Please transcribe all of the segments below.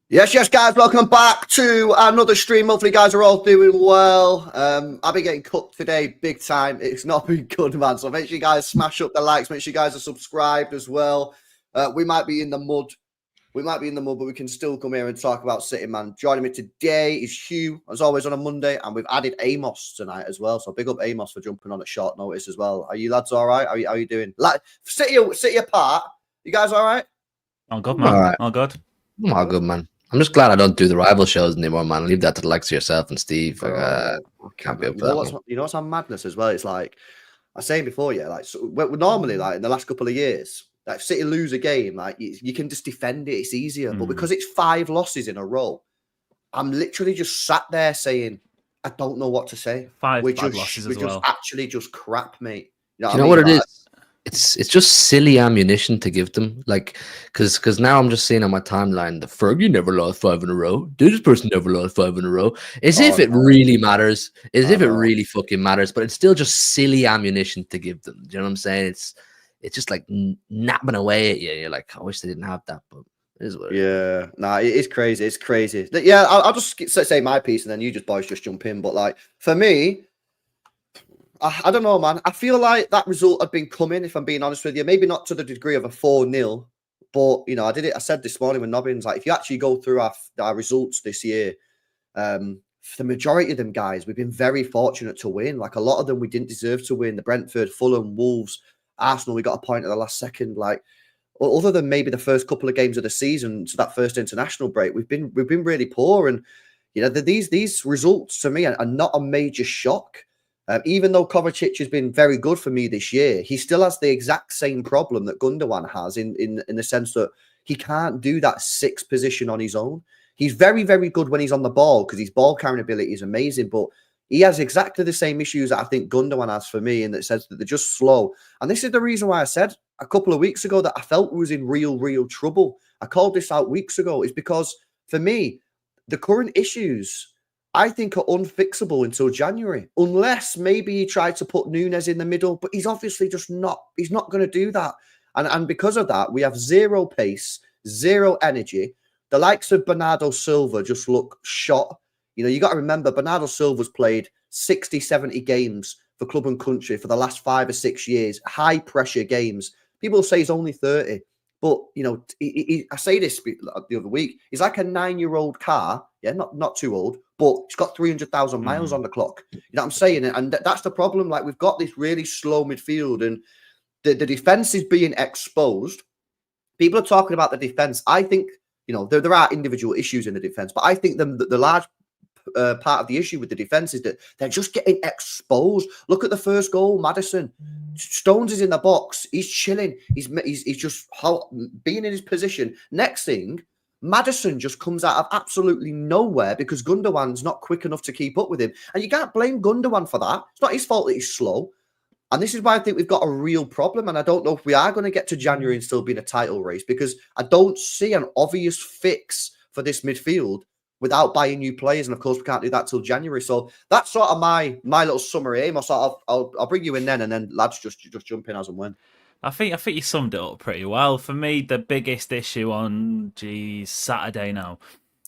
Yes, guys, welcome back to another stream. Hopefully, you guys are all doing well. I've been getting cooked today big time. It's not been good, man. So make sure you guys smash up the likes. Make sure you guys are subscribed as well. We might be in the mud. But we can still come here and talk about City, man. Joining me today is Hugh, as always, on a Monday. And we've added Amos tonight as well. So big up Amos for jumping on at short notice as well. Are you lads all right? How are you doing? City apart. You guys all right? All good, man. All right. All good. I'm all good, man. I'm just glad I don't do the rival shows anymore, man. Leave that to the likes of yourself and Steve. Can't be up for that one. You know what's on madness as well? It's like I was saying before, yeah. Like normally, like in the last couple of years, like if City lose a game, like you can just defend it. It's easier, but because it's 5 losses in a row, I'm literally just sat there saying, I don't know what to say. 5 bad losses as well. Actually just crap, mate. You know what it is? It's just silly ammunition to give them, like, because now I'm just seeing on my timeline the Fergie never lost 5 in a row. This person never lost 5 in a row. As if it really matters. As if it really fucking matters. But it's still just silly ammunition to give them. Do you know what I'm saying? It's just like napping away at you. You're like, I wish they didn't have that, but it is what it is. Yeah, nah, it is crazy. It's crazy. Yeah, I'll just say my piece and then you boys just jump in. But like for me, I don't know, man. I feel like that result had been coming, if I'm being honest with you. Maybe not to the degree of a 4-0, but, you know, I said this morning with Nobbins, like, if you actually go through our results this year, for the majority of them guys, we've been very fortunate to win. Like, a lot of them we didn't deserve to win. The Brentford, Fulham, Wolves, Arsenal, we got a point at the last second. Like, other than maybe the first couple of games of the season, to that first international break, we've been really poor. And, you know, these results, to me, are not a major shock. Even though Kovacic has been very good for me this year, he still has the exact same problem that Gundogan has in the sense that he can't do that 6th position on his own. He's very, very good when he's on the ball because his ball carrying ability is amazing, but he has exactly the same issues that I think Gundogan has for me, in that sense that they're just slow. And this is the reason why I said a couple of weeks ago that I felt we was in real trouble. I called this out weeks ago. Is because for me, the current issues, I think, are unfixable until January, unless maybe he tried to put Nunes in the middle, but he's obviously just not. He's not going to do that, and because of that, we have zero pace, zero energy. The likes of Bernardo Silva just look shot. You know, you got to remember Bernardo Silva's played 60, 70 games for club and country for the last 5 or 6 years, high pressure games. People say he's only 30. But, you know, I say this the other week, he's like a 9-year-old car. Yeah, not too old, but it's got 300,000 miles on the clock. You know what I'm saying? And that's the problem. Like, we've got this really slow midfield and the defense is being exposed. People are talking about the defense. I think, you know, there are individual issues in the defense, but I think the large part of the issue with the defense is that they're just getting exposed. Look at the first goal, Maddison. Stones is in the box. He's chilling. He's just being in his position. Next thing, Maddison just comes out of absolutely nowhere because Gundogan's not quick enough to keep up with him. And you can't blame Gundogan for that. It's not his fault that he's slow. And this is why I think we've got a real problem. And I don't know if we are going to get to January and still be in a title race, because I don't see an obvious fix for this midfield without buying new players. And of course, we can't do that till January. So that's sort of my little summary aim. I'll bring you in then, and then lads just jump in as and when. I think you summed it up pretty well. For me, the biggest issue on Saturday now,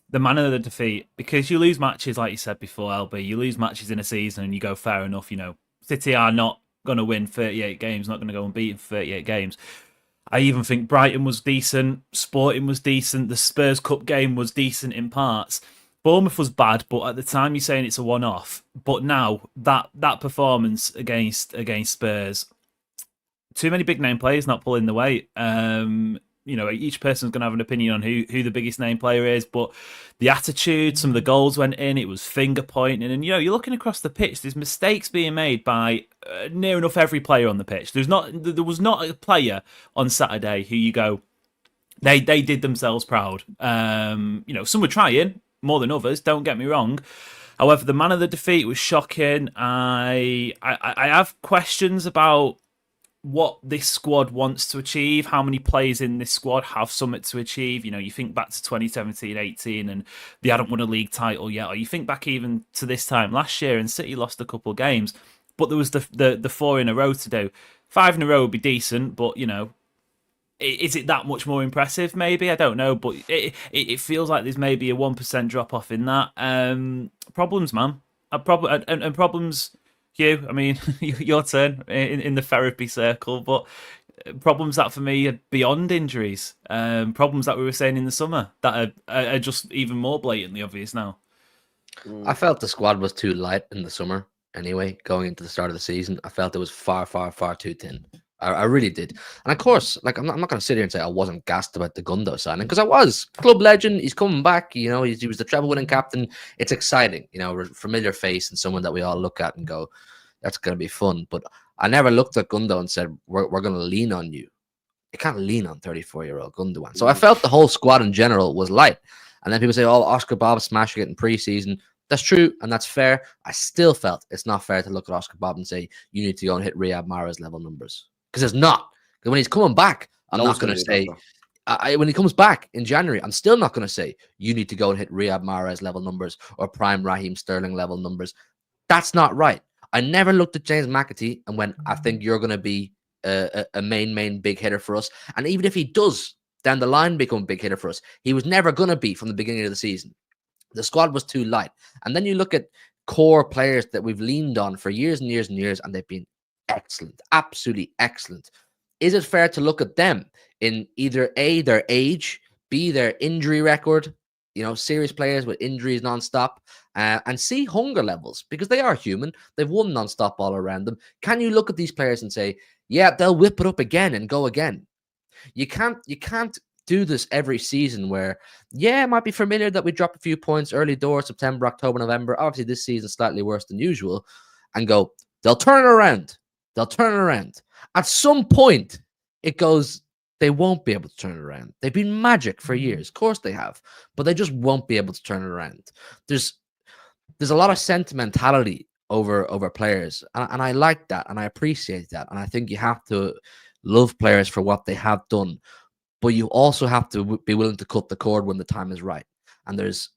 the manner of the defeat, because you lose matches, like you said before, LB, you lose matches in a season and you go, fair enough, you know, City are not going to win 38 games, not going to go unbeaten for 38 games. I even think Brighton was decent, Sporting was decent, the Spurs Cup game was decent in parts. Bournemouth was bad, but at the time you're saying it's a one-off. But now, that performance against Spurs, too many big name players not pulling the weight. You know, each person's going to have an opinion on who the biggest name player is, but the attitude, some of the goals went in, it was finger pointing, and, you know, you're looking across the pitch, there's mistakes being made by near enough every player on the pitch. There was not a player on Saturday who you go, they did themselves proud. You know, some were trying more than others, don't get me wrong. However, the manner of the defeat was shocking. I have questions about what this squad wants to achieve, how many players in this squad have something to achieve. You know, you think back to 2017-18 and they hadn't won a league title yet, or you think back even to this time last year and City lost a couple of games, but there was the 4 in a row to do. 5 in a row would be decent, but, you know, is it that much more impressive? Maybe, I don't know, but it feels like there's maybe a 1% drop off in that. Problems, man. And problems. Hugh, I mean, your turn in the therapy circle, but problems that for me are beyond injuries. Problems that we were saying in the summer that are just even more blatantly obvious now. I felt the squad was too light in the summer anyway, going into the start of the season. I felt it was far, far, far too thin. I really did. And of course, like I'm not going to sit here and say I wasn't gassed about the Gundo signing, because I was. Club legend, he's coming back. You know, he was the treble winning captain. It's exciting, you know, familiar face and someone that we all look at and go, that's going to be fun. But I never looked at Gundo and said, we're going to lean on you. You can't lean on 34-year-old Gundogan. So I felt the whole squad in general was light. And then people say, oh, Oscar Bob smashing it in preseason. That's true, and that's fair. I still felt it's not fair to look at Oscar Bob and say, you need to go and hit Riyad Mahrez level numbers. Because it's not. Because when he's coming back, I'm not going to say, when he comes back in January, I'm still not going to say, you need to go and hit Riyad Mahrez level numbers or prime Raheem Sterling level numbers. That's not right. I never looked at James McAtee and went, I think you're going to be a main big hitter for us. And even if he does down the line become a big hitter for us, he was never going to be from the beginning of the season. The squad was too light. And then you look at core players that we've leaned on for years and years and years, and they've been excellent, absolutely excellent. Is it fair to look at them in either A, their age, B, their injury record, you know, serious players with injuries nonstop, and C, hunger levels, because they are human. They've won nonstop all around them. Can you look at these players and say, yeah, they'll whip it up again and go again? You can't do this every season where, yeah, it might be familiar that we drop a few points early doors, September, October, November. Obviously, this season slightly worse than usual, and go, they'll turn it around. They'll turn it around. At some point, it goes, they won't be able to turn it around. They've been magic for years. Of course they have, but they just won't be able to turn it around. There's a lot of sentimentality over players, and I like that, and I appreciate that, and I think you have to love players for what they have done. But you also have to be willing to cut the cord when the time is right. And there's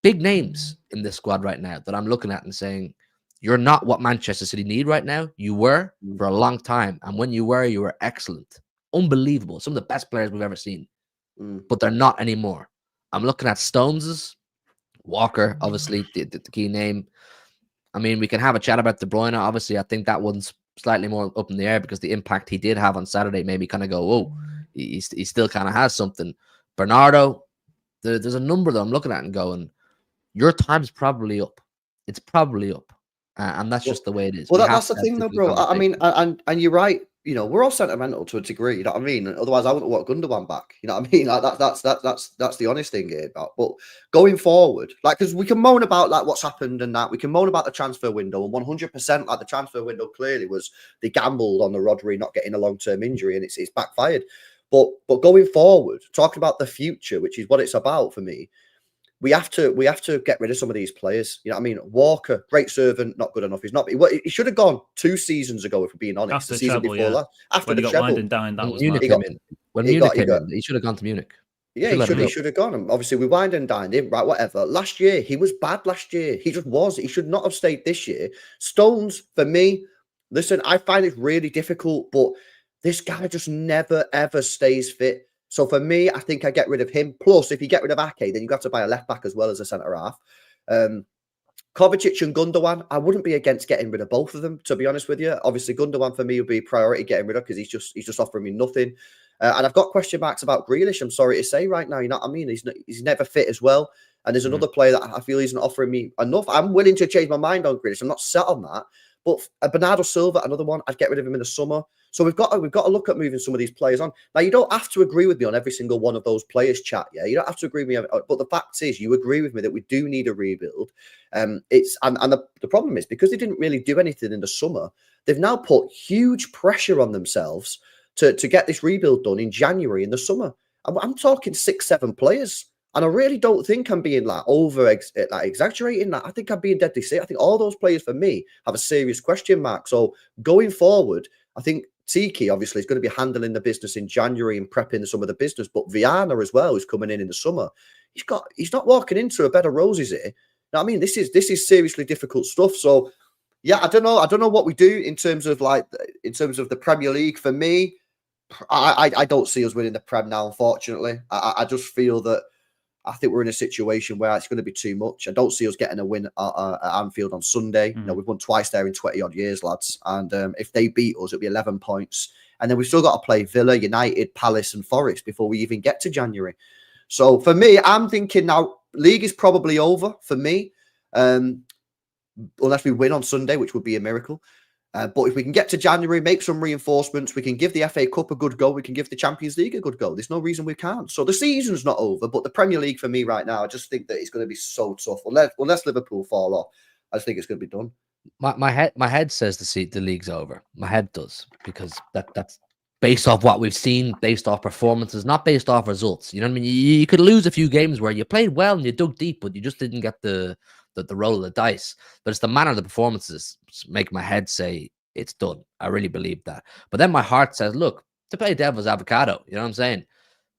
big names in this squad right now that I'm looking at and saying, you're not what Manchester City need right now. You were for a long time. And when you were excellent. Unbelievable. Some of the best players we've ever seen. But they're not anymore. I'm looking at Stones's, Walker, obviously, the key name. I mean, we can have a chat about De Bruyne. Obviously, I think that one's slightly more up in the air because the impact he did have on Saturday made me kind of go, oh, he still kind of has something. Bernardo, there's a number that I'm looking at and going, your time's probably up. It's probably up. And that's just the way it is. Well, that's the thing, though, bro. I mean, and you're right. You know, we're all sentimental to a degree. You know what I mean? Otherwise, I wouldn't want Gundogan back. You know what I mean? Like that's the honest thing here. But going forward, like, because we can moan about like what's happened and that we can moan about the transfer window, and 100%, like the transfer window clearly was they gambled on the Rodri not getting a long-term injury, and it's backfired. But going forward, talking about the future, which is what it's about for me, we have to get rid of some of these players. You know what I mean? Walker, great servant, not good enough. He's not. He should have gone 2 seasons ago, if we're being honest. After the season treble, before yeah. that, after when the he got treble, wined and dined, that was Munich mad. came in. When Munich came in, he should have gone to Munich. Yeah, he should have gone. And obviously, we wined and dined him, right? Whatever. Last year, he was bad. Last year, he just was. He should not have stayed this year. Stones, for me, listen, I find it really difficult, but this guy just never ever stays fit. So for me, I think I get rid of him. Plus, if you get rid of Ake, then you got to buy a left back as well as a centre half. Kovacic and Gundogan, I wouldn't be against getting rid of both of them, to be honest with you. Obviously, Gundogan for me would be priority getting rid of because he's just offering me nothing. And I've got question marks about Grealish, I'm sorry to say right now. You know what I mean? He's never fit as well. And there's another player that I feel isn't offering me enough. I'm willing to change my mind on Grealish. I'm not set on that. But Bernardo Silva, another one, I'd get rid of him in the summer. So we've got to look at moving some of these players on. Now, you don't have to agree with me on every single one of those players, chat. Yeah, you don't have to agree with me. But the fact is, you agree with me that we do need a rebuild. The problem is because they didn't really do anything in the summer, they've now put huge pressure on themselves to get this rebuild done in January in the summer. I'm talking 6-7 players. And I really don't think I'm being exaggerating that. I think I'm being deadly serious. I think all those players for me have a serious question mark. So going forward, I think Tiki obviously is going to be handling the business in January and prepping some of the business. But Viana as well, who's coming in the summer, he's not walking into a bed of roses here. You know what I mean? This is seriously difficult stuff. So yeah, I don't know what we do in terms of the Premier League. For me, I don't see us winning the Prem now, unfortunately. I just feel that I think we're in a situation where it's going to be too much. I don't see us getting a win at Anfield on Sunday. You know, we've won twice there in 20 odd years, lads. And if they beat us, it'll be 11 points. And then we've still got to play Villa, United, Palace, and Forest before we even get to January. So for me, I'm thinking now, league is probably over for me, unless we win on Sunday, which would be a miracle. But if we can get to January, make some reinforcements, we can give the FA Cup a good go, we can give the Champions League a good go. There's no reason we can't. So the season's not over, but the Premier League for me right now, I just think that it's going to be so tough. Unless Liverpool fall off, I just think it's going to be done. My head says the league's over. My head does, because that's based off what we've seen, based off performances, not based off results. You know what I mean? You could lose a few games where you played well and you dug deep, but you just didn't get the roll of the dice. But it's the manner of the performances make my head say it's done. I really believe that. But then my heart says, look, to play devil's avocado, you know what I'm saying?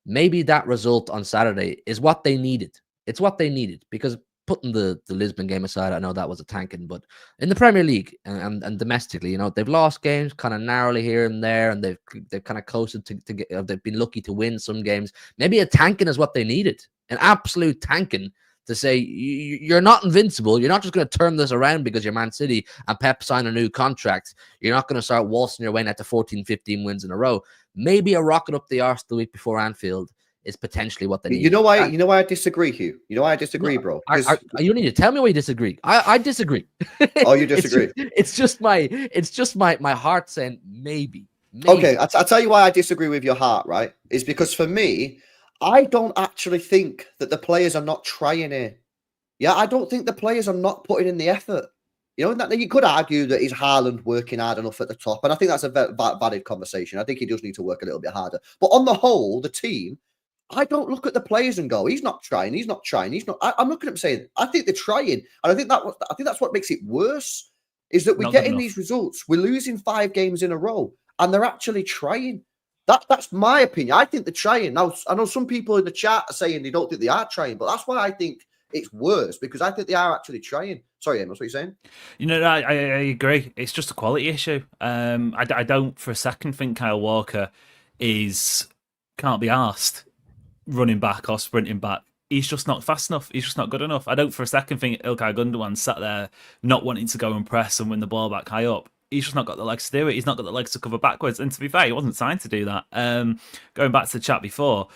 Maybe that result on Saturday is what they needed. It's what they needed, because putting the Lisbon game aside, I know that was a tanking, but in the Premier League and domestically, you know, they've lost games kind of narrowly here and there, and they've kind of closer to get, they've been lucky to win some games. Maybe a tanking is what they needed, an absolute tanking, to say you're not invincible. You're not just going to turn this around because you're Man City and Pep signed a new contract. You're not going to start waltzing your way out to 14, 15 wins in a row. Maybe a rocket up the arse the week before Anfield is potentially what they need. You know why I disagree, Hugh? You know why I disagree, bro? You need to tell me why you disagree. I disagree. Oh, you disagree? It's just my heart saying maybe. Okay, I'll tell you why I disagree with your heart, right? Is because for me, I don't actually think that the players are not trying here. Yeah, I don't think the players are not putting in the effort. You know, that you could argue that is Haaland working hard enough at the top, and I think that's a valid conversation. I think he does need to work a little bit harder. But on the whole, the team, I don't look at the players and go, he's not trying, he's not trying, he's not. I'm looking at him saying, I think they're trying, and I think that's what makes it worse, is that we're getting these results, we're losing 5 games in a row, and they're actually trying. That's my opinion. I think they're trying. Now, I know some people in the chat are saying they don't think they are trying, but that's why I think it's worse, because I think they are actually trying. Sorry, Amos, what are you saying? You know, I agree. It's just a quality issue. I don't for a second think Kyle Walker can't be arsed running back or sprinting back. He's just not fast enough. He's just not good enough. I don't for a second think Ilkay Gundogan sat there not wanting to go and press and win the ball back high up. He's just not got the legs to do it. He's not got the legs to cover backwards. And to be fair, he wasn't signed to do that. Going back to the chat before,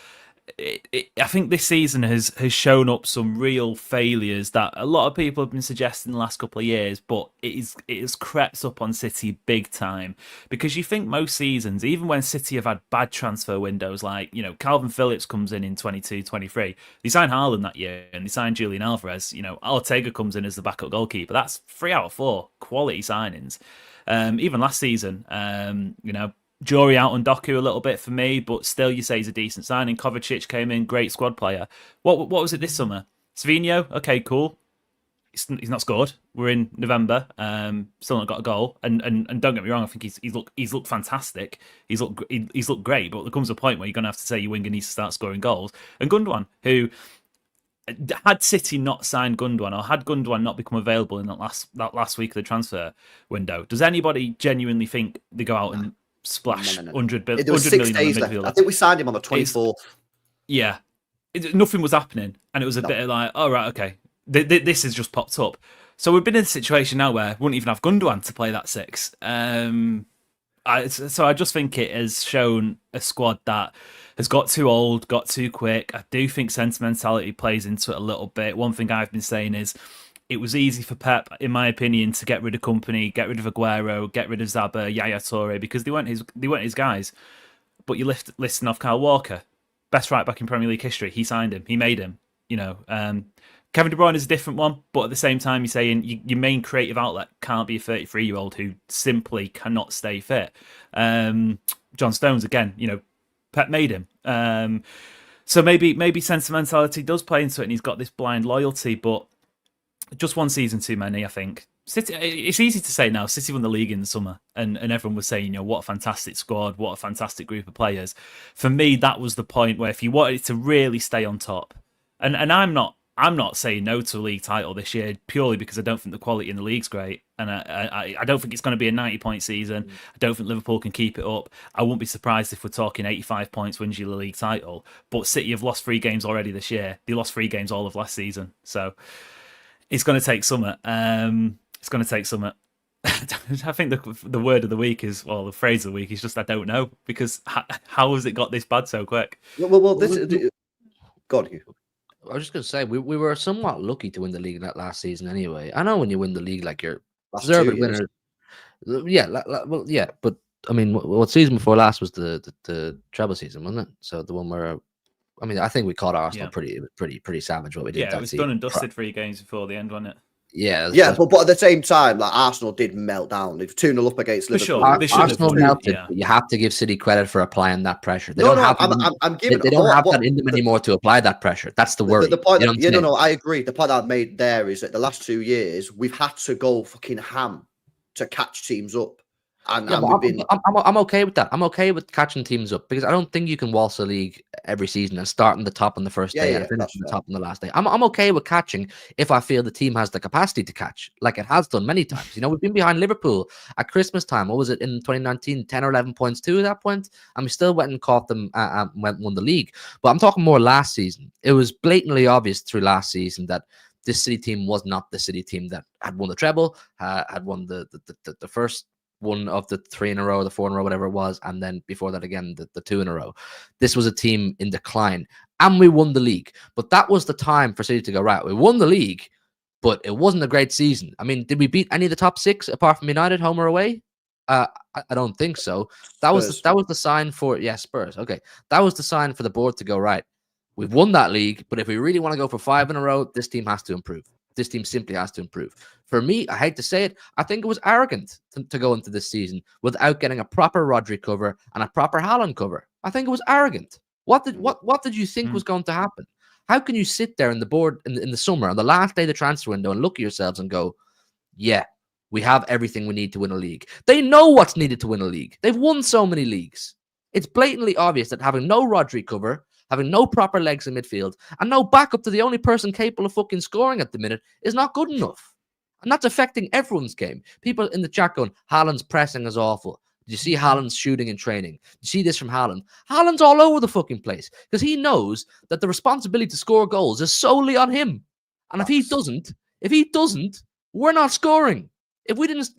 I think this season has shown up some real failures that a lot of people have been suggesting the last couple of years, but it has crept up on City big time. Because you think most seasons, even when City have had bad transfer windows, like, you know, Calvin Phillips comes in 22-23, they signed Haaland that year and they signed Julian Alvarez. You know, Ortega comes in as the backup goalkeeper. That's 3 out of 4 quality signings. Even last season, you know, Jury out on Doku a little bit for me, but still you say he's a decent signing. Kovacic came in, great squad player. What was it this summer? Savinho, okay, cool. He's not scored. We're in November, still not got a goal. And don't get me wrong, I think he's looked fantastic. He's looked great, but there comes a point where you're gonna have to say your winger needs to start scoring goals. And Gundogan, who had City not signed Gundogan, or had Gundogan not become available in that last week of the transfer window, does anybody genuinely think they go out and splash 100 million on the midfield? I think we signed him on the 24th. Yeah. Nothing was happening. And it was a bit of like, oh, right, okay. This has just popped up. So we've been in a situation now where we wouldn't even have Gundogan to play that 6. So I just think it has shown a squad that has got too old, got too quick. I do think sentimentality plays into it a little bit. One thing I've been saying is, it was easy for Pep, in my opinion, to get rid of Kompany, get rid of Aguero, get rid of Zaba, Yaya Toure, because they weren't his guys. But you listing off Kyle Walker, best right back in Premier League history. He signed him, he made him. You know, Kevin De Bruyne is a different one, but at the same time, you're saying your main creative outlet can't be a 33-year-old who simply cannot stay fit. John Stones, again, you know, Pep made him. So maybe sentimentality does play into it, and he's got this blind loyalty, but just one season too many, I think. City, it's easy to say now, City won the league in the summer, and everyone was saying, you know, what a fantastic squad, what a fantastic group of players. For me, that was the point where if you wanted to really stay on top, and I'm not I'm not saying no to a league title this year purely because I don't think the quality in the league's great, and I don't think it's going to be a 90-point season. I don't think Liverpool can keep it up. I wouldn't be surprised if we're talking 85 points wins you the league title. But City have lost 3 games already this year. They lost 3 games all of last season, so it's going to take summer. It's going to take summer. I think the word of the week is, well, the phrase of the week is just I don't know, because how has it got this bad so quick? Well, God, you. I was just going to say, we were somewhat lucky to win the league that last season anyway. I know when you win the league, like you're deserved winner. Yeah, well, yeah. But, I mean, what season before last was the treble season, wasn't it? So the one where, I mean, I think we caught Arsenal pretty savage what we did that season. Yeah, it was done and dusted 3 games before the end, wasn't it? Yeah, but at the same time, like Arsenal did melt down. They've 2-0 up against Liverpool. Sure. Arsenal melted. Yeah. But you have to give City credit for applying that pressure. They don't have that in them anymore to apply that pressure. That's the worry. The point, I agree. The point I've made there is that the last 2 years we've had to go fucking ham to catch teams up. And I'm okay with that. I'm okay with catching teams up because I don't think you can waltz a league every season and start on the top on the first day and finish on the top on the last day. I'm okay with catching if I feel the team has the capacity to catch, like it has done many times. You know, we've been behind Liverpool at Christmas time. What was it in 2019? 10 or 11 points too at that point, and we still went and caught them and won the league. But I'm talking more last season. It was blatantly obvious through last season that this City team was not the City team that had won the treble, had won the first one of the 3 in a row, the 4 in a row, whatever it was, and then before that again, the 2 in a row. This was a team in decline, and we won the league. But that was the time for City to go, right, we won the league, but it wasn't a great season. I mean, did we beat any of the top 6 apart from United, home or away? I don't think so. That was the sign for Spurs. Okay, that was the sign for the board to go, right, we've won that league, but if we really want to go for 5 in a row, this team has to improve. This team simply has to improve. For me, I hate to say it, I think it was arrogant to go into this season without getting a proper Rodri cover and a proper Haaland cover. I think it was arrogant. What did you think was going to happen? How can you sit there in the board in the summer on the last day of the transfer window and look at yourselves and go, yeah, we have everything we need to win a league. They know what's needed to win a league. They've won so many leagues. It's blatantly obvious that having no Rodri cover, having no proper legs in midfield, and no backup to the only person capable of fucking scoring at the minute is not good enough. And that's affecting everyone's game. People in the chat going, Haaland's pressing is awful. Did you see Haaland's shooting in training? Did you see this from Haaland? Haaland's all over the fucking place because he knows that the responsibility to score goals is solely on him. And if he doesn't, we're not scoring. If we didn't,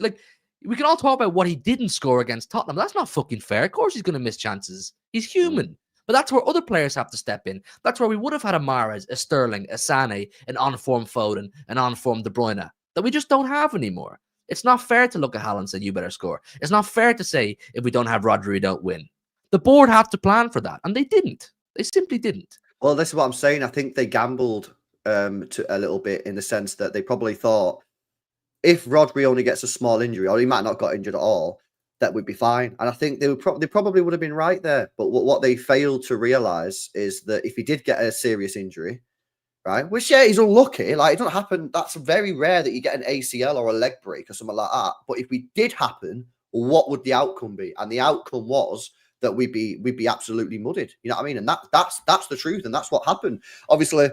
we can all talk about what he didn't score against Tottenham. That's not fucking fair. Of course he's going to miss chances. He's human. But that's where other players have to step in. That's where we would have had a Mahrez, a Sterling, a Sané, an on-form Foden, an on-form De Bruyne that we just don't have anymore. It's not fair to look at Haaland and say, you better score. It's not fair to say, if we don't have Rodri, we don't win. The board have to plan for that, and they didn't. They simply didn't. Well, this is what I'm saying. I think they gambled to a little bit in the sense that they probably thought if Rodri only gets a small injury, or he might not got injured at all, that would be fine. And I think they probably would have been right there. But what they failed to realize is that if he did get a serious injury, right, which, he's unlucky, like, it doesn't happen. That's very rare that you get an ACL or a leg break or something like that. But if we did happen, what would the outcome be? And the outcome was that we'd be absolutely mudded. You know what I mean? And that's the truth. And that's what happened. Obviously,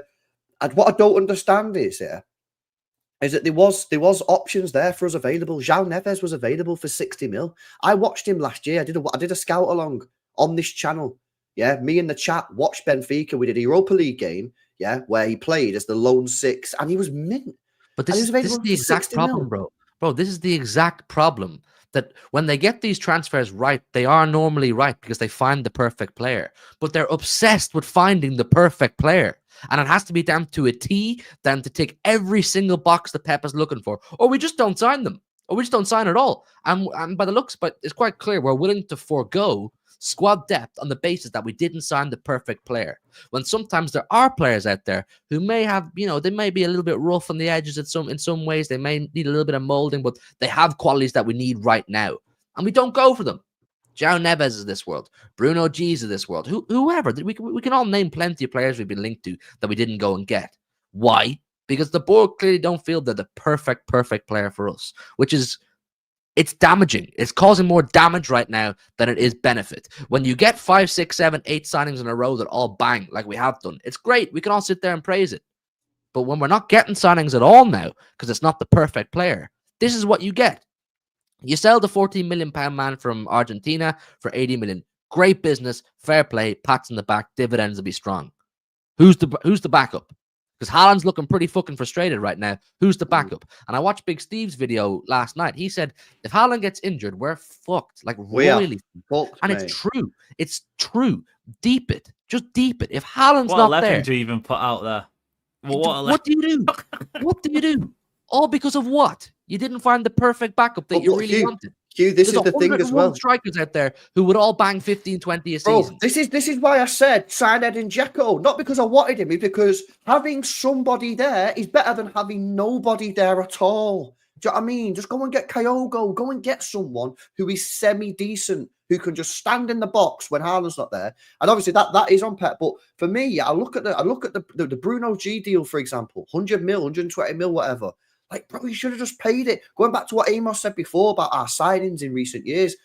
and what I don't understand is that there was options there for us available. João Neves was available for 60 mil. I watched him last year. I did a scout along on this channel. Yeah, me in the chat watched Benfica. We did a Europa League game. Yeah, where he played as the lone 6, and he was mint. But this is the exact problem, bro. Bro, this is the exact problem. That when they get these transfers right, they are normally right because they find the perfect player. But they're obsessed with finding the perfect player. And it has to be down to a T, down to tick every single box that Pep is looking for. Or we just don't sign them. Or we just don't sign at all. And by the looks, but it's quite clear we're willing to forego squad depth on the basis that we didn't sign the perfect player. When sometimes there are players out there who may have, they may be a little bit rough on the edges in some ways. They may need a little bit of molding, but they have qualities that we need right now. And we don't go for them. João Neves is this world. Bruno G's is this world. Whoever. We can all name plenty of players we've been linked to that we didn't go and get. Why? Because the board clearly don't feel they're the perfect player for us, which is, it's damaging. It's causing more damage right now than it is benefit. When you get 5, 6, 7, 8 signings in a row that all bang, like we have done, it's great. We can all sit there and praise it. But when we're not getting signings at all now, because it's not the perfect player, this is what you get. You sell the 14 million pound man from Argentina for 80 million. Great business, fair play, pats in the back, dividends will be strong. Who's the backup? Because Haaland's looking pretty fucking frustrated right now. Who's the backup? And I watched Big Steve's video last night. He said, if Haaland gets injured, we're fucked. Like, really fucked, and mate. it's true. It's true. Deep it. Just deep it. If Haaland's what not 11 there, do you even put out there? Well, what do you do? What do you do? All because of what? You didn't find the perfect backup that you really wanted. Hugh, this is the thing as well. Strikers out there who would all bang 15, 20 a season. This is why I said sign Edin Dzeko. Not because I wanted him, it's because having somebody there is better than having nobody there at all. Do you know what I mean? Just go and get Kyogo. Go and get someone who is semi-decent, who can just stand in the box when Haaland's not there. And obviously that is on Pep. But for me, I look at the Bruno G deal, for example, 100 mil, 120 mil, whatever. Like, bro, you should have just paid it. Going back to what Amos said before about our signings in recent years,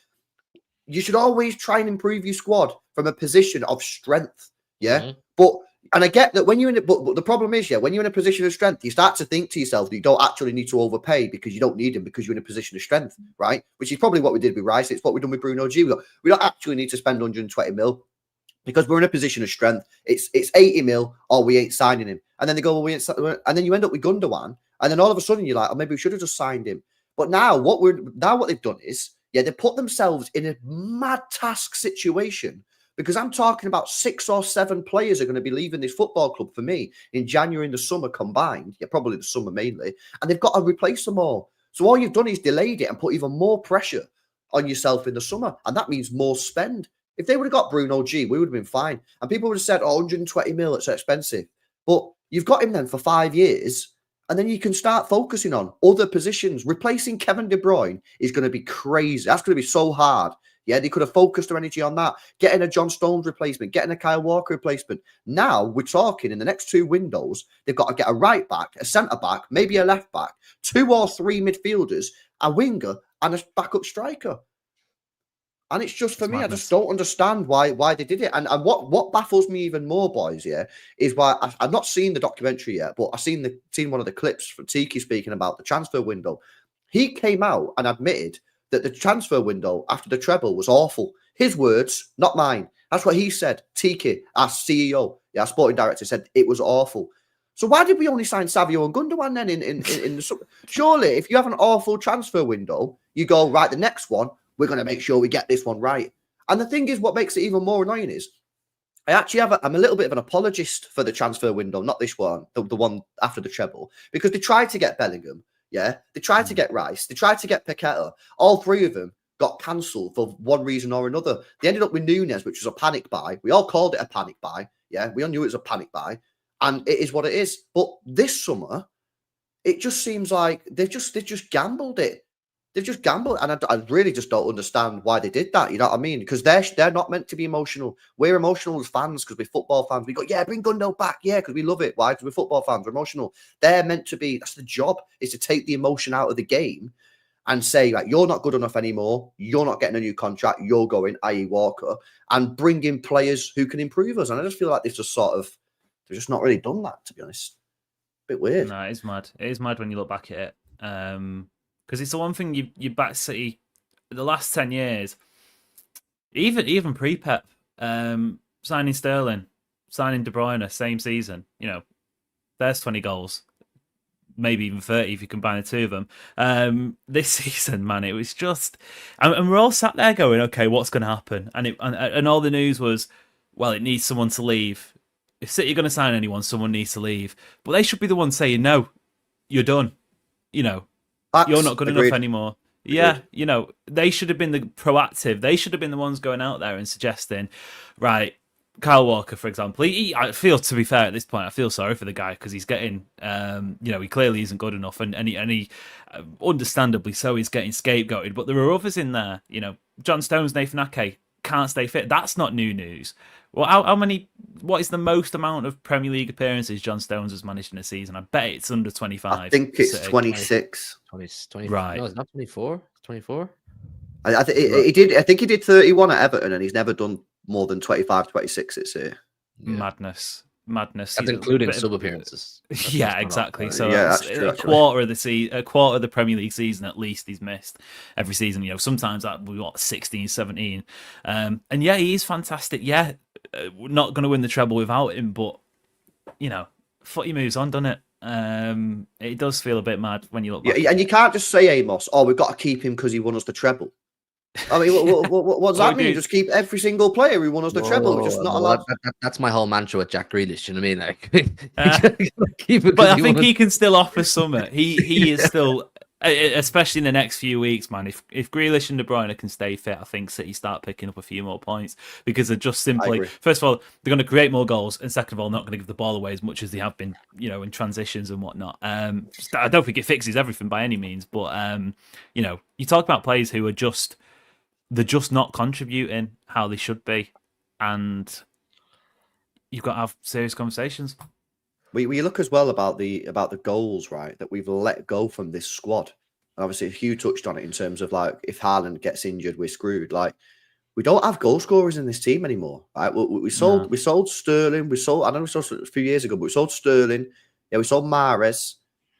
you should always try and improve your squad from a position of strength. Yeah. Mm-hmm. And I get that when you're in it, but the problem is, when you're in a position of strength, you start to think to yourself that you don't actually need to overpay because you don't need him because you're in a position of strength, right? Which is probably what we did with Rice. It's what we've done with Bruno G. We don't actually need to spend 120 mil because we're in a position of strength. It's 80 mil or we ain't signing him. And then they go, well, we ain't, and then you end up with Gundogan. And then all of a sudden you're like, oh, maybe we should have just signed him. But now what they've done is, they put themselves in a mad task situation because I'm talking about 6 or 7 players are going to be leaving this football club for me in January and the summer combined. Yeah, probably the summer mainly. And they've got to replace them all. So all you've done is delayed it and put even more pressure on yourself in the summer. And that means more spend. If they would have got Bruno G, we would have been fine. And people would have said, 120 mil, it's so expensive. But you've got him then for 5 years. And then you can start focusing on other positions. Replacing Kevin De Bruyne is going to be crazy. That's going to be so hard. Yeah, they could have focused their energy on that. Getting a John Stones replacement, getting a Kyle Walker replacement. Now we're talking in the next 2 windows, they've got to get a right back, a centre back, maybe a left back, 2 or 3 midfielders, a winger, and a backup striker. And it's just for me, madness. I just don't understand why they did it. And what baffles me even more, boys, is why I've not seen the documentary yet, but I've seen one of the clips from Tiki speaking about the transfer window. He came out and admitted that the transfer window after the treble was awful. His words, not mine. That's what he said. Tiki, our CEO, our sporting director, said it was awful. So why did we only sign Savio and Gundogan then in the summer? Surely, if you have an awful transfer window, you go, right, the next one, we're going to make sure we get this one right. And the thing is, what makes it even more annoying is, I'm a little bit of an apologist for the transfer window, not this one, the one after the treble, because they tried to get Bellingham, they tried to get Rice, they tried to get Paqueta. All 3 of them got cancelled for one reason or another. They ended up with Núñez, which was a panic buy. We all called it a panic buy. Yeah, we all knew it was a panic buy, and it is what it is. But this summer, it just seems like they've just gambled it. They've just gambled, and I really just don't understand why they did that. You know what I mean? Because they're not meant to be emotional. We're emotional as fans because we're football fans. We go, bring Gundo back, because we love it. Why? Because we're football fans. We're emotional. They're meant to be. That's the job, is to take the emotion out of the game and say, like, you're not good enough anymore. You're not getting a new contract. You're going, i.e. Walker, and bring in players who can improve us. And I just feel like they've just not really done that, to be honest. A bit weird. No, it's mad. It is mad when you look back at it. Because it's the one thing you back City the last 10 years, even pre-Pep, signing Sterling, signing De Bruyne, same season, there's 20 goals, maybe even 30 if you combine the 2 of them. This season, man, it was just, and we're all sat there going, okay, what's going to happen? And all the news was, well, it needs someone to leave. If City are going to sign anyone, someone needs to leave. But they should be the ones saying, no, you're done. You're not good enough anymore. Yeah, they should have been the proactive. They should have been the ones going out there and suggesting, right, Kyle Walker, for example. I feel, to be fair, at this point, I feel sorry for the guy because he's getting, he clearly isn't good enough, and he understandably so, he's getting scapegoated. But there are others in there, John Stones, Nathan Ake can't stay fit. That's not new news. Well, what is the most amount of Premier League appearances John Stones has managed in a season? I bet it's under 25. I think it's 26. 20, right. No, it's not 24. 24. I think he did 31 at Everton, and he's never done more than 25, 26. It's here. Madness. madness. That's He's including sub appearances. Yeah, exactly. So Yeah, that's that's true, a actually. quarter of the Premier League season at least he's missed every season. Sometimes that we got 16, 17. And yeah, he is fantastic. Yeah, we're not going to win the treble without him, but footy moves on, doesn't it? It does feel a bit mad when you look back. Yeah, and you can't just say Amos, "Oh, we've got to keep him because he won us the treble." I mean, what does that mean? Just keep every single player who won us the treble. We're just not allowed. That's my whole mantra with Jack Grealish. You know what I mean? Like, but I think he can still offer something. He is still, especially in the next few weeks, man. If Grealish and De Bruyne can stay fit, I think City start picking up a few more points because they're just simply, first of all, they're going to create more goals, and second of all, not going to give the ball away as much as they have been, in transitions and whatnot. I don't think it fixes everything by any means, but you talk about players who are they're just not contributing how they should be, and you've got to have serious conversations. We look as well about the goals, right, that we've let go from this squad. And obviously, Hugh touched on it in terms of like if Haaland gets injured, we're screwed. Like we don't have goal scorers in this team anymore, right? We sold Sterling. I know we sold a few years ago, but we sold Sterling. Yeah, we sold Mahrez,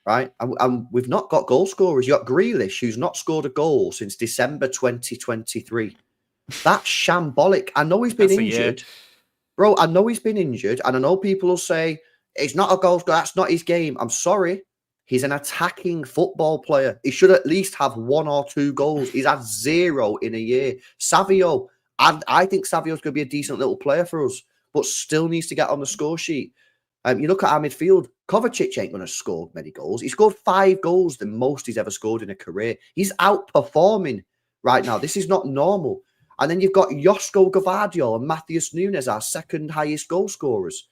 right? And we've not got goal scorers. You got Grealish, who's not scored a goal since December 2023. That's shambolic. I know he's been injured. Bro, I know he's been injured, and I know people will say, he's not a goal scorer, that's not his game. I'm sorry. He's an attacking football player. He should at least have 1 or 2 goals. He's had 0 in a year. Savio, I think Savio's going to be a decent little player for us, but still needs to get on the score sheet. You look at our midfield, Kovacic ain't going to score many goals. He scored 5 goals, the most he's ever scored in a career. He's outperforming right now. This is not normal. And then you've got Josko Gvardiol and Matheus Nunes, our second highest goal scorers.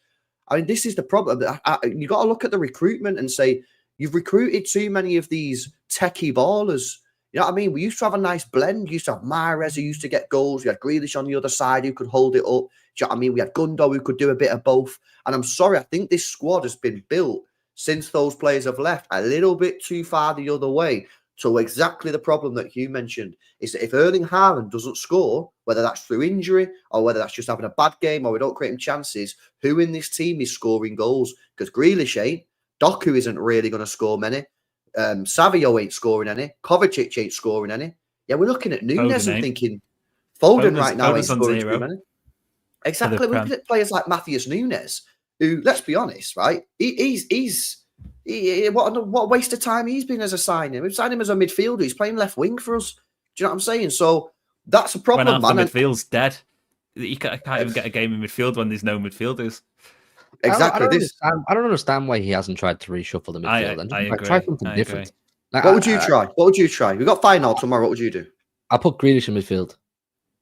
I mean, this is the problem. You've got to look at the recruitment and say, you've recruited too many of these techie ballers. You know what I mean? We used to have a nice blend. We used to have Mahrez who used to get goals. We had Grealish on the other side who could hold it up. Do you know what I mean? We had Gundo who could do a bit of both. And I'm sorry, I think this squad has been built since those players have left a little bit too far the other way. So exactly the problem that Hugh mentioned is that if Erling Haaland doesn't score, whether that's through injury or whether that's just having a bad game or we don't create him chances, who in this team is scoring goals? Because Grealish ain't. Doku isn't really going to score many. Savio ain't scoring any. Kovacic ain't scoring any. Yeah, we're looking at Nunes and thinking Foden right now ain't scoring too many. Exactly. We're looking at players like Matheus Nunes, who, let's be honest, right? What a waste of time he's been as a signing. We've signed him as a midfielder. He's playing left wing for us. Do you know what I'm saying? So that's a problem, when man. The midfield's dead. You can't even get a game in midfield when there's no midfielders. Exactly. I don't understand why he hasn't tried to reshuffle the midfield. I agree. Try something different. Like, what would you try? What would you try? We've got final tomorrow. What would you do? I'll put Grealish in midfield.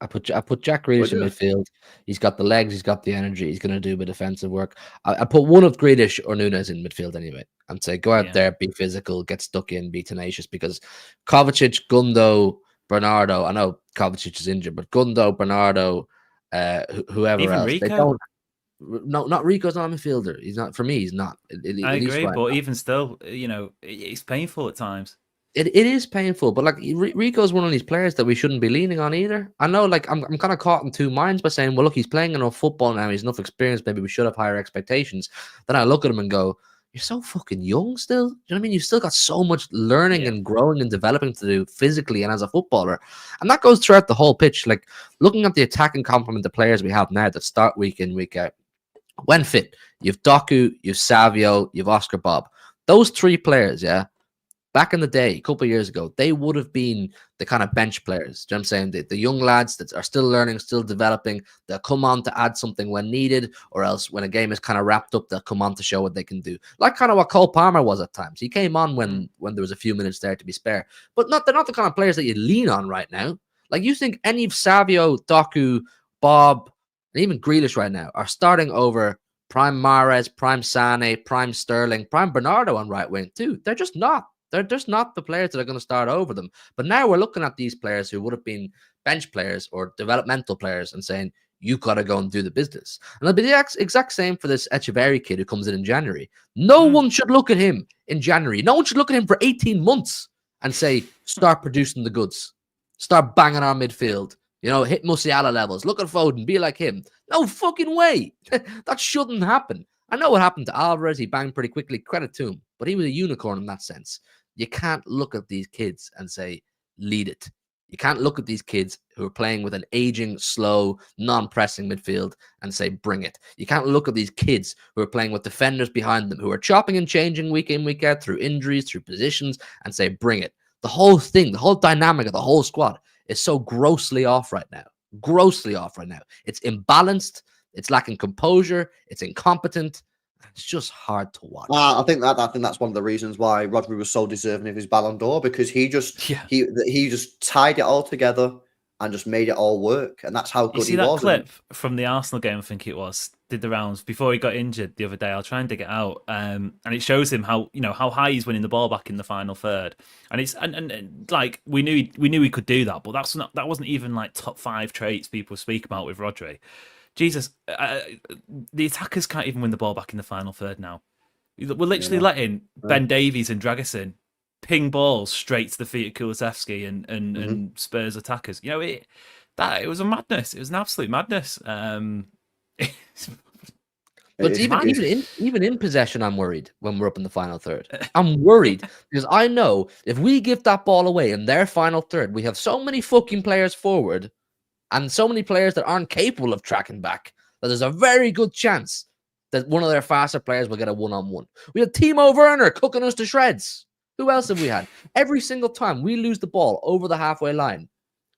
I put Jack Grealish in midfield. He's got the legs. He's got the energy. He's going to do a bit of defensive work. I put one of Grealish or Nunes in midfield anyway. And say, go out there, be physical, get stuck in, be tenacious. Because Kovacic, Gundo, Bernardo, I know Kovacic is injured, but Gundo, Bernardo, whoever even else, Rico? they don't. No, not Rico's not a midfielder. He's not, for me, he's not. I agree, but even still, it's painful at times. It is painful, but like Rico's one of these players that we shouldn't be leaning on either. I know, like I'm kind of caught in two minds by saying, well, look, he's playing enough football now. He's enough experience. Maybe we should have higher expectations. Then I look at him and go, you're so fucking young still. Do you know what I mean? You've still got so much learning and growing and developing to do physically and as a footballer. And that goes throughout the whole pitch. Like looking at the attacking complement of players we have now that start week in, week out. When fit, you've Doku, you've Savio, you've Oscar Bob. Those 3 players, back in the day, a couple of years ago, they would have been the kind of bench players. Do you know what I'm saying? The young lads that are still learning, still developing, they'll come on to add something when needed, or else when a game is kind of wrapped up, they'll come on to show what they can do. Like kind of what Cole Palmer was at times. He came on when there was a few minutes there to be spare. But they're not the kind of players that you lean on right now. Like you think any of Savio, Doku, Bob, and even Grealish right now are starting over prime Mahrez, prime Sane, prime Sterling, prime Bernardo on right wing too. They're just not. They're just not the players that are going to start over them. But now we're looking at these players who would have been bench players or developmental players and saying, you got to go and do the business. And it'll be the exact same for this Echeverri kid who comes in January. No one should look at him in January. No one should look at him for 18 months and say, start producing the goods. Start banging our midfield. Hit Musiala levels. Look at Foden. Be like him. No fucking way. That shouldn't happen. I know what happened to Alvarez. He banged pretty quickly. Credit to him. But he was a unicorn in that sense. You can't look at these kids and say, lead it. You can't look at these kids who are playing with an aging, slow, non-pressing midfield and say, bring it. You can't look at these kids who are playing with defenders behind them, who are chopping and changing week in, week out through injuries, through positions, and say, bring it. The whole thing, the whole dynamic of the whole squad is so grossly off right now. Grossly off right now. It's imbalanced. It's lacking composure. It's incompetent. It's just hard to watch. I think that's one of the reasons why Rodri was so deserving of his Ballon d'Or, because he just tied it all together and just made it all work, and that's how good he was. You see that clip from the Arsenal game? I think it was did the rounds before he got injured the other day. I'll try and dig it out, and it shows him how how high he's winning the ball back in the final third, and it's and like we knew he could do that, but that wasn't even like top 5 traits people speak about with Rodri. Jesus, the attackers can't even win the ball back in the final third now. We're literally letting Ben Davies and Dragusin ping balls straight to the feet of Kulusevski and Spurs attackers. It was a madness. It was an absolute madness. But even in possession, I'm worried when we're up in the final third. I'm worried because I know if we give that ball away in their final third, we have so many fucking players forward and so many players that aren't capable of tracking back that there's a very good chance that one of their faster players will get a one-on-one. We had Timo Werner cooking us to shreds. Who else have we had? Every single time we lose the ball over the halfway line,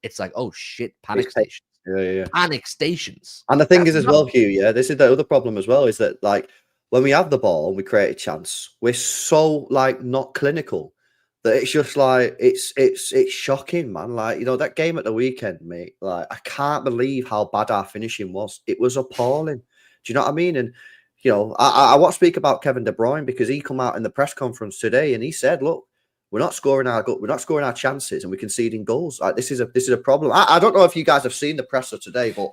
it's like, oh shit, panic stations. Yeah. Panic stations. And the thing is as well, Hugh, this is the other problem as well, is that like when we have the ball and we create a chance, we're so like not clinical that it's just like it's shocking, man. Like, that game at the weekend, mate, like I can't believe how bad our finishing was. It was appalling. Do you know what I mean? And I want to speak about Kevin De Bruyne because he come out in the press conference today and he said, look, we're not scoring our chances and we're conceding goals. Like, this is a problem. I don't know if you guys have seen the presser today, but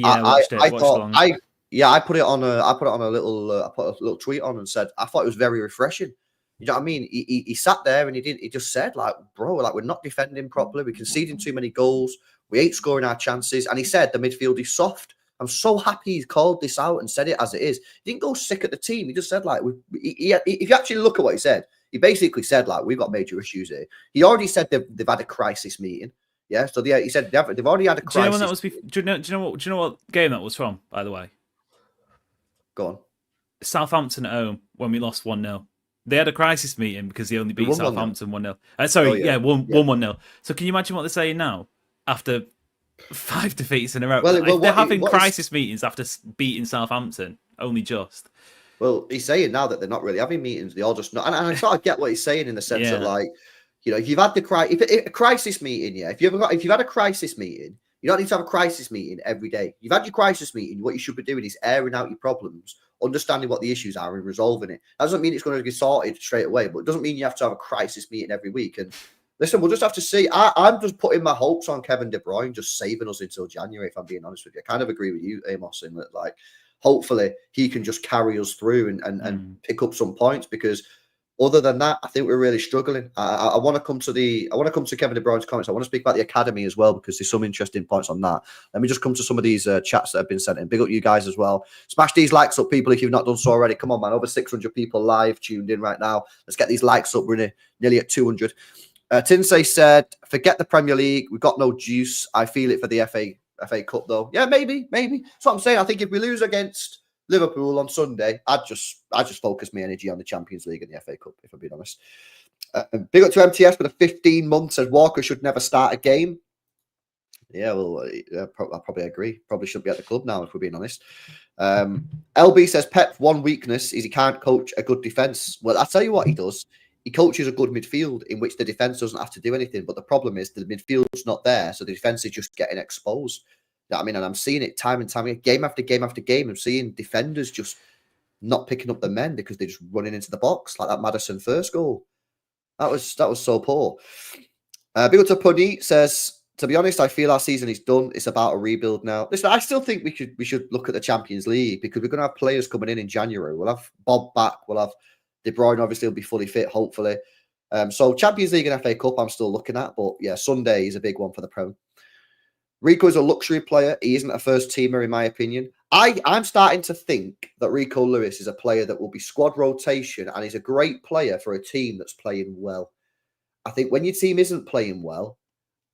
I put it on a little tweet on and said I thought it was very refreshing. You know what I mean? He sat there and he just said, like, bro, like, we're not defending properly, we're conceding too many goals, we ain't scoring our chances. And he said the midfield is soft. I'm so happy he's called this out and said it as it is. He didn't go sick at the team. He just said, like, if you actually look at what he said, he basically said, like, we've got major issues here. He already said they've had a crisis meeting. Yeah, so he said they've already had a crisis. Do you know when that was? Do you know what game that was from? By the way, go on. Southampton at home when we lost 1-0. They had a crisis meeting because they only beat Southampton 1-0. 1-1-0. So can you imagine what they're saying now after 5 defeats in a row? They're having crisis meetings after beating Southampton, only just. Well, he's saying now that they're not really having meetings. They all just not. And I sort of get what he's saying in the sense of like, if you've had a crisis meeting, if you've had a crisis meeting, you don't need to have a crisis meeting every day. You've had your crisis meeting. What you should be doing is airing out your problems, understanding what the issues are and resolving it. That doesn't mean it's going to get sorted straight away, but it doesn't mean you have to have a crisis meeting every week. And listen, we'll just have to see. I'm just putting my hopes on Kevin De Bruyne just saving us until January, if I'm being honest with you. I kind of agree with you, Amos, in that, like, hopefully he can just carry us through and pick up some points, because other than that, I think we're really struggling. I want to come to Kevin De Bruyne's comments. I want to speak about the academy as well, because there's some interesting points on that. Let me just come to some of these chats that have been sent in. Big up you guys as well. Smash these likes up, people, if you've not done so already. Come on, man. Over 600 people live tuned in right now. Let's get these likes up. We're nearly at 200. Tinsay said, forget the Premier League. We've got no juice. I feel it for the FA Cup, though. Yeah, maybe. That's what I'm saying. I think if we lose against Liverpool on Sunday, I just focus my energy on the Champions League and the FA Cup, if I'm being honest. Big up to MTS for the 15 months. Says Walker should never start a game. Yeah, well, I probably agree. Probably shouldn't be at the club now, if we're being honest. LB says Pep's one weakness is he can't coach a good defence. Well, I'll tell you what he does. He coaches a good midfield in which the defence doesn't have to do anything. But the problem is the midfield's not there, so the defence is just getting exposed. I mean, and I'm seeing it time and time again, game after game after game. I'm seeing defenders just not picking up the men because they're just running into the box, like that Maddison first goal. That was so poor. Big up to Punny says, to be honest, I feel our season is done. It's about a rebuild now. Listen, I still think we should look at the Champions League, because we're going to have players coming in January. We'll have Bob back. We'll have De Bruyne, obviously, will be fully fit, hopefully. So Champions League and FA Cup, I'm still looking at. But yeah, Sunday is a big one for the Prem. Rico is a luxury player. He isn't a first teamer, in my opinion. I'm starting to think that Rico Lewis is a player that will be squad rotation, and he's a great player for a team that's playing well. I think when your team isn't playing well,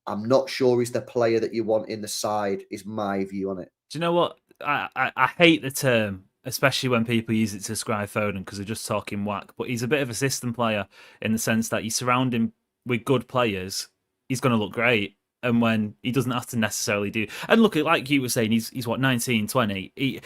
I'm not sure he's the player that you want in the side, is my view on it. Do you know what? I hate the term, especially when people use it to describe Foden because they're just talking whack. But he's a bit of a system player in the sense that you surround him with good players, he's going to look great. And when he doesn't have to necessarily do, and look, like you were saying, he's what 19, 20.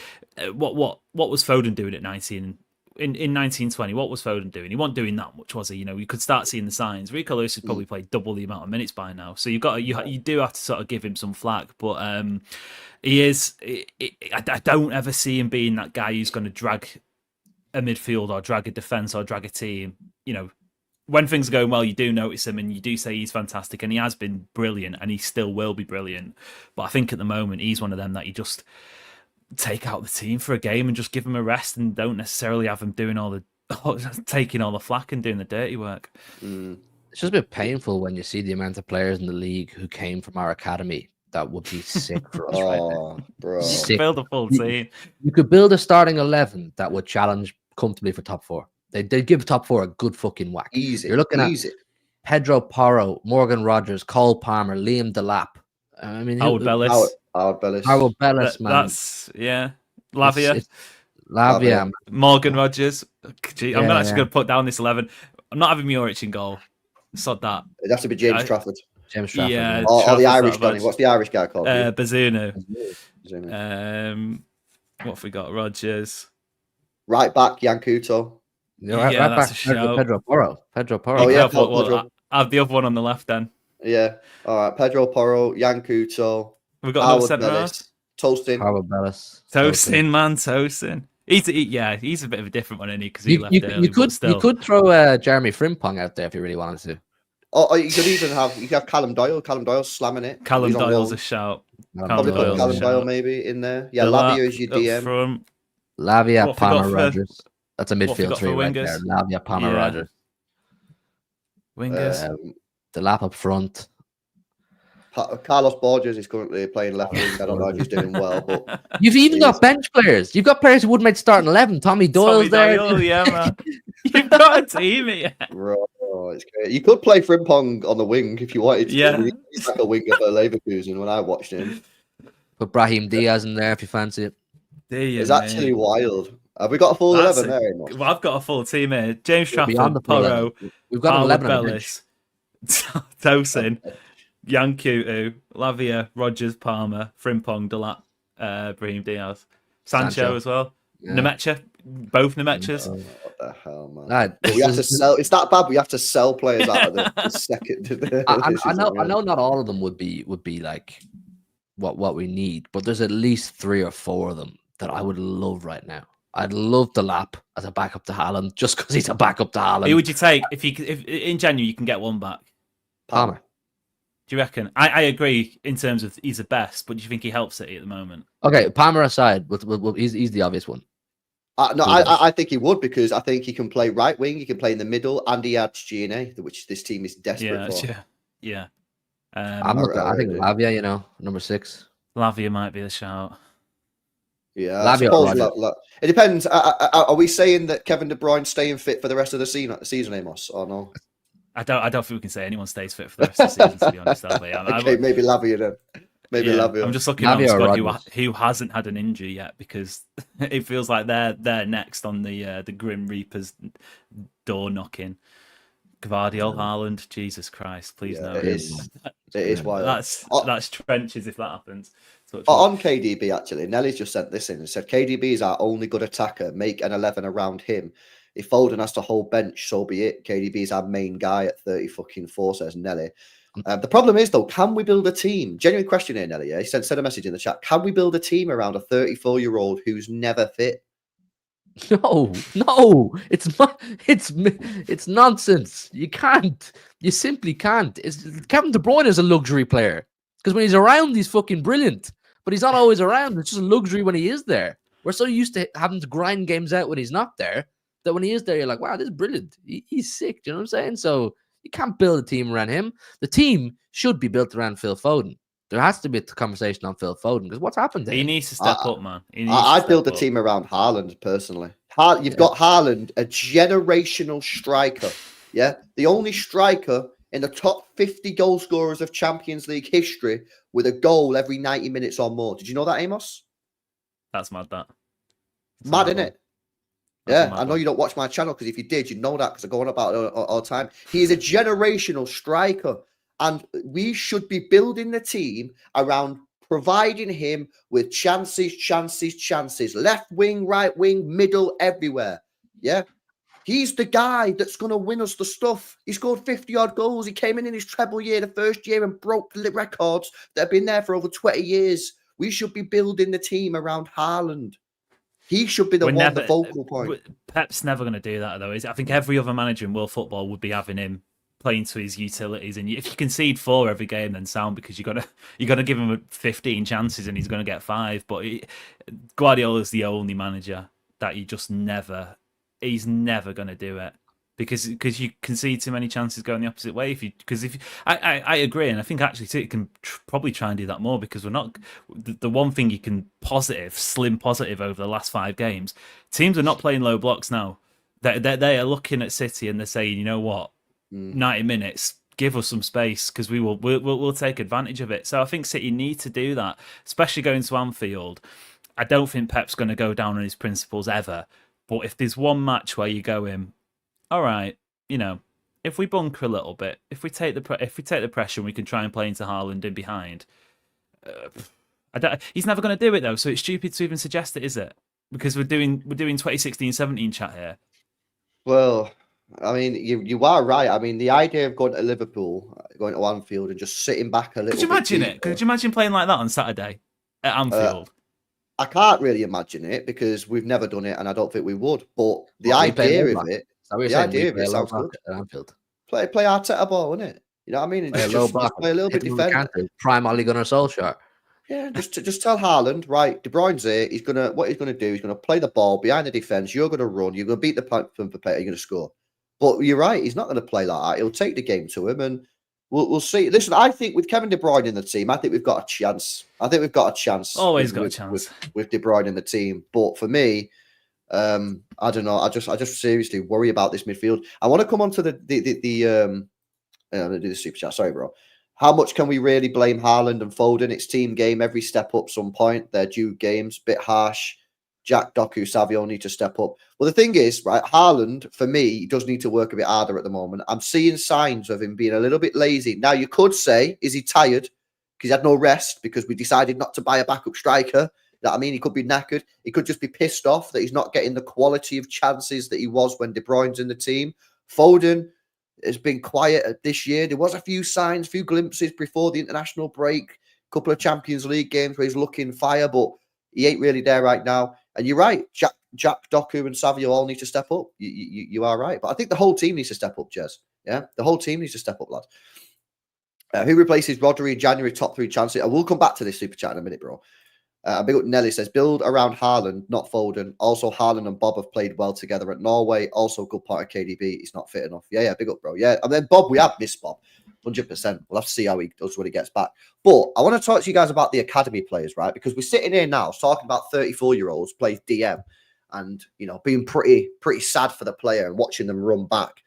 What was Foden doing at 19? In 1920, what was Foden doing? He wasn't doing that much, was he? You know, you could start seeing the signs. Rico Lewis has probably played double the amount of minutes by now, so you do have to sort of give him some flack. But he is. I don't ever see him being that guy who's going to drag a midfield or drag a defense or drag a team. You know, when things are going well, you do notice him and you do say he's fantastic, and he has been brilliant, and he still will be brilliant. But I think at the moment he's one of them that you just take out the team for a game and just give him a rest, and don't necessarily have him doing taking all the flack and doing the dirty work. It's just a bit painful when you see the amount of players in the league who came from our academy that would be sick for us right now. Bro. Sick. Build a full team. You could build a starting 11 that would challenge comfortably for top 4. They'd give top 4 a good fucking whack. Easy. You're looking easy. at Pedro Porro, Morgan Rogers, Cole Palmer, Liam Delap. I mean, Howard Bellis. Howard Bellis. Howard Bellis, man. That's Lavia. Lavia. Morgan Rogers. Gee, I'm Yeah, going to put down this 11. I'm not having Muric in goal. Sod that. It'd have to be James Trafford. James Trafford. Yeah, Yeah. Or the Trafford's Irish not guy. bad. What's the Irish guy called? Bazunu. Bazunu. What have we got? Rogers. Right back, Yankuto. Right that's back, a shout. Pedro Porro. Oh, yeah, Well, I have the other one on the left then. Yeah. All right. Pedro Porro, Yankuto. We've got another Howard centre half. Bellis. Toasting. Howard Bellis. Tosin, man, Tosin. He's a bit of a different one, isn't he? Because he left early. You could throw Jeremy Frimpong out there if you really wanted to. Or you could even have Callum Doyle. Callum Doyle's slamming it. Callum He's on Doyle's loan. a shout. Probably put Doyle's a Callum Doyle shout. maybe in there. Yeah, Delap Lavia is your up DM. front. Lavia, What have we got Palmer, for- Rogers. That's a what have we midfield got three for right wingers? there. Lavia, Palmer, Yeah. Rogers. Wingers. Delap up front. Carlos Borges is currently playing left wing. I don't know if he's doing well, but You've even got bench players. You've got players who wouldn't make starting 11. Tommy Doyle's there. Doyle, yeah, man. You've got a team here. bro, it's great. You could play Frimpong on the wing if you wanted to. Yeah. He's like a winger for Leverkusen when I watched him. Put Brahim Diaz in there if you fancy it. It's actually wild. Have we got a full That's 11 there? Amos? Well, I've got a full team here. James Beyond the Trafford, full Porro, 11. We've got Howard 11 on the Bellis, Tosin, Yankutu, Lavia, Rogers, Palmer, Frimpong, Delap, Brahim Diaz, Sancho as well. Yeah. Nemecha, both Nemechas. What the hell, man? Lad, We have to sell. It's that bad. We have to sell players out of the second. I know not all of them would be like what we need, but there's at least 3 or 4 of them that I would love right now. I'd love the Lap as a backup to Haaland, just because he's a backup to Haaland. Who would you take if in January you can get one back? Palmer. Do you reckon? I agree in terms of he's the best, but do you think he helps City at the moment? Okay, Palmer aside, he's the obvious one. No, I think he would, because I think he can play right wing, he can play in the middle, and he adds G&A, which this team is desperate for. Yeah. I think Lavia, number 6. Lavia might be the shout. Yeah, Lavia or Rogers. It depends. Are we saying that Kevin De Bruyne staying fit for the rest of the season, Amos, or no? I don't think we can say anyone stays fit for the rest of the season, to be honest. Okay, maybe Lavia then. Maybe Lavia. I'm just looking at the Lavia or squad who hasn't had an injury yet, because it feels like they're next on the Grim Reaper's door knocking. Gvardiol, Haaland, Jesus Christ, please no. It is wild. That's trenches if that happens. On KDB, actually, Nelly's just sent this in and said KDB is our only good attacker. Make an 11 around him. If Foden has to hold bench, so be it. KDB is our main guy at 34, says Nelly. The problem is, though, can we build a team? Genuine question here, Nelly. Yeah? He sent a message in the chat. Can we build a team around a 34-year-old who's never fit? No, it's nonsense. You can't. You simply can't. Kevin De Bruyne is a luxury player, because when he's around, he's fucking brilliant. But he's not always around. It's just a luxury when he is there. We're so used to having to grind games out when he's not there, that when he is there, you're like, wow, this is brilliant. He's sick. Do you know what I'm saying? So you can't build a team around him. The team should be built around Phil Foden. There has to be a conversation on Phil Foden because what's happened there? He needs to step up, man. I'd build the team around Haaland personally. You've got Haaland, a generational striker. Yeah, the only striker in the top 50 goal scorers of Champions League history with a goal every 90 minutes or more. Did you know that, Amos? That's mad. That's mad, isn't it? That's yeah, I know you don't watch my channel because if you did, you'd know that because I go on about it all the time. He is a generational striker, and we should be building the team around providing him with chances. Left wing, right wing, middle, everywhere. Yeah. He's the guy that's going to win us the stuff. He scored 50-odd goals. He came in his treble year the first year and broke the records that have been there for over 20 years. We should be building the team around Haaland. He should be the focal point. Pep's never going to do that, though. I think every other manager in world football would be having him playing to his utilities. And if you concede 4 every game, then sound, because you got to give him 15 chances and he's going to get 5. But Guardiola's the only manager that you just never. He's never going to do it because you concede too many chances going the opposite way. I agree, and I think actually City can probably try and do that more because we're not. The one thing you can slim positive over the last 5 games, teams are not playing low blocks now. They are looking at City and they're saying, you know what, 90 minutes, give us some space because we'll take advantage of it. So I think City need to do that, especially going to Anfield. I don't think Pep's going to go down on his principles ever. But if there's one match where you go in, all right, if we bunker a little bit, if we take the pressure and we can try and play into Haaland in behind, he's never going to do it though. So it's stupid to even suggest it, is it? Because we're doing 2016-17 chat here. Well, I mean, you are right. I mean, the idea of going to Liverpool, going to Anfield, and just sitting back a little. Could you imagine it? Could you imagine playing like that on Saturday at Anfield? I can't really imagine it because we've never done it, and I don't think we would. But the idea of it sounds good. At Anfield. Play Arteta ball, isn't it? You know what I mean? And play a little bit defend. Prime Ole Gunnar Solskjaer. Yeah, just tell Haaland, right? De Bruyne's here. What he's gonna do? He's gonna play the ball behind the defense. You're gonna run. You're gonna beat the punt for play. You're gonna score. But you're right. He's not gonna play like that. He'll take the game to him, and we'll see. Listen, I think with Kevin De Bruyne in the team, I think we've got a chance. Always got a chance with De Bruyne in the team. But for me, I don't know. I just seriously worry about this midfield. I want to come on to I'm gonna do the super chat. Sorry, bro. How much can we really blame Haaland and Foden? It's team game. Every step up some point. They're due games. Bit harsh. Jack, Doku, Savio need to step up. Well, the thing is, right, Haaland, for me, does need to work a bit harder at the moment. I'm seeing signs of him being a little bit lazy. Now, you could say, is he tired? Because he had no rest because we decided not to buy a backup striker. You know what I mean? He could be knackered. He could just be pissed off that he's not getting the quality of chances that he was when De Bruyne's in the team. Foden has been quiet this year. There was a few signs, few glimpses before the international break, a couple of Champions League games where he's looking fire, but he ain't really there right now. And you're right, Jack, Doku, and Savio all need to step up. You are right, but I think the whole team needs to step up, Jez. Yeah, the whole team needs to step up, lads. Who replaces Rodri in January? Top 3 chances. I will come back to this super chat in a minute, bro. Big up Nelly says, build around Haaland, not Foden. Also, Haaland and Bob have played well together at Norway. Also, good part of KDB. He's not fit enough. Yeah, big up, bro. Yeah, and then Bob, we have missed Bob. 100%. We'll have to see how he does when he gets back. But I want to talk to you guys about the academy players, right? Because we're sitting here now talking about 34-year-olds play DM and, being pretty sad for the player and watching them run back.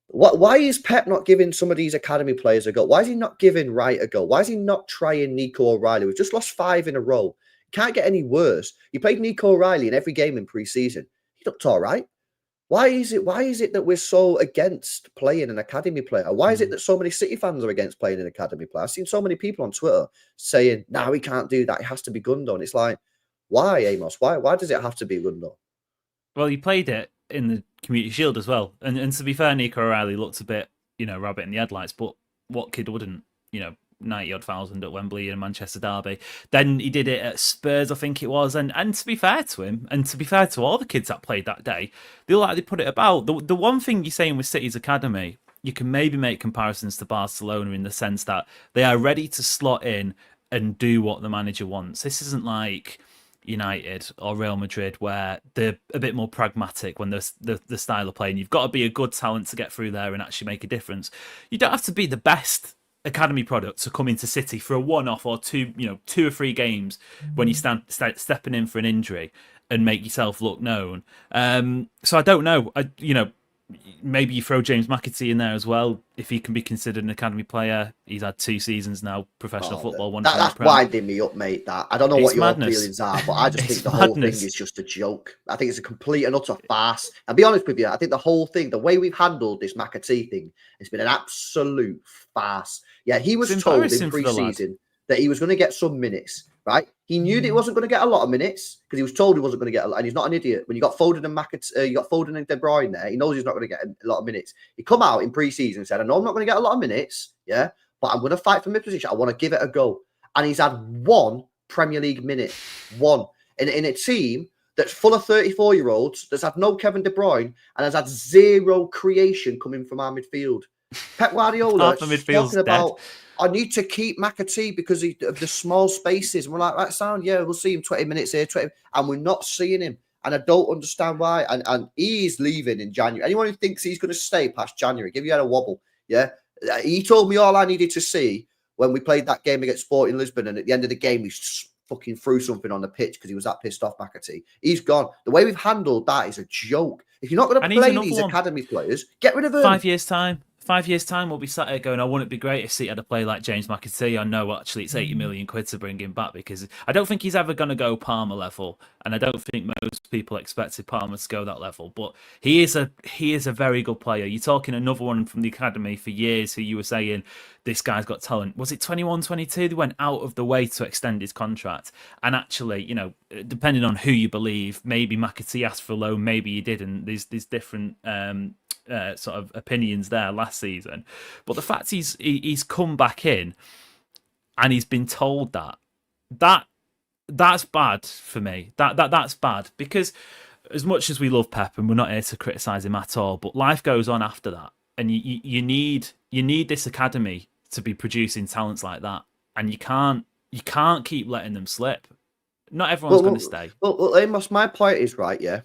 Why is Pep not giving some of these academy players a go? Why is he not giving Wright a go? Why is he not trying Nico O'Reilly? We've just lost 5 in a row. Can't get any worse. He played Nico O'Reilly in every game in pre-season. He looked all right. Why is it that we're so against playing an academy player? Why is it that so many City fans are against playing an academy player? I've seen so many people on Twitter saying, no, he can't do that. It has to be Gundo. And it's like, why, Amos? Why does it have to be Gundo? Well, he played it in the Community Shield as well. And to be fair, Nico O'Reilly looked a bit, rabbit in the headlights, but what kid wouldn't, 90-odd thousand at Wembley in Manchester derby. Then he did it at Spurs, I think it was. And to be fair to him, and to be fair to all the kids that played that day, they put it about. The one thing you're saying with City's academy, you can maybe make comparisons to Barcelona in the sense that they are ready to slot in and do what the manager wants. This isn't like United or Real Madrid where they're a bit more pragmatic when the style of playing. You've got to be a good talent to get through there and actually make a difference. You don't have to be the best academy product to come into City for a one-off or two or three games when you start stepping in for an injury and make yourself look known. So I don't know. Maybe you throw James McAtee in there as well if he can be considered an academy player. He's had 2 seasons now, professional football. That's winding me up, mate. That I don't know what your feelings are, but I just think the whole thing is just a joke. I think it's a complete and utter farce. And be honest with you, I think the whole thing, the way we've handled this McAtee thing, it's been an absolute farce. Yeah, he was told in pre-season that he was going to get some minutes. Right, he knew that he wasn't going to get a lot of minutes because he was told he wasn't going to get a lot, and he's not an idiot. When you got Foden and you got Foden and De Bruyne there, he knows he's not going to get a lot of minutes. He come out in pre-season and said, "I know I'm not going to get a lot of minutes, yeah, but I'm going to fight for my position. I want to give it a go." And he's had 1 Premier League minute, 1 in a team that's full of 34-year-olds, that's had no Kevin De Bruyne, and has had 0 creation coming from our midfield. Pep Guardiola talking about, I need to keep McAtee because of the small spaces. And we're like, right, sound, yeah, we'll see him 20 minutes here, 20, and we're not seeing him. And I don't understand why. And he's leaving in January. Anyone who thinks he's going to stay past January, give you a wobble. Yeah. He told me all I needed to see when we played that game against Sporting Lisbon. And at the end of the game, he fucking threw something on the pitch because he was that pissed off, McAtee. He's gone. The way we've handled that is a joke. If you're not going to play these academy players, get rid of them. 5 years' time. 5 years' time, we'll be sat here going, wouldn't it be great if City had a player like James McAtee? I know, actually, it's 80 million quid to bring him back because I don't think he's ever going to go Palmer level, and I don't think most people expected Palmer to go that level. But he is a very good player. You're talking another one from the academy for years who you were saying, this guy's got talent. Was it 21, 22? They went out of the way to extend his contract. And actually, depending on who you believe, maybe McAtee asked for a loan, maybe he didn't. There's different sort of opinions there last season, but the fact he's come back in and he's been told that's bad for me. That's bad because as much as we love Pep and we're not here to criticize him at all, but life goes on after that, and you need this academy to be producing talents like that, and you can't keep letting them slip. Not everyone's going to stay. Well, Amos, my point is right, yeah.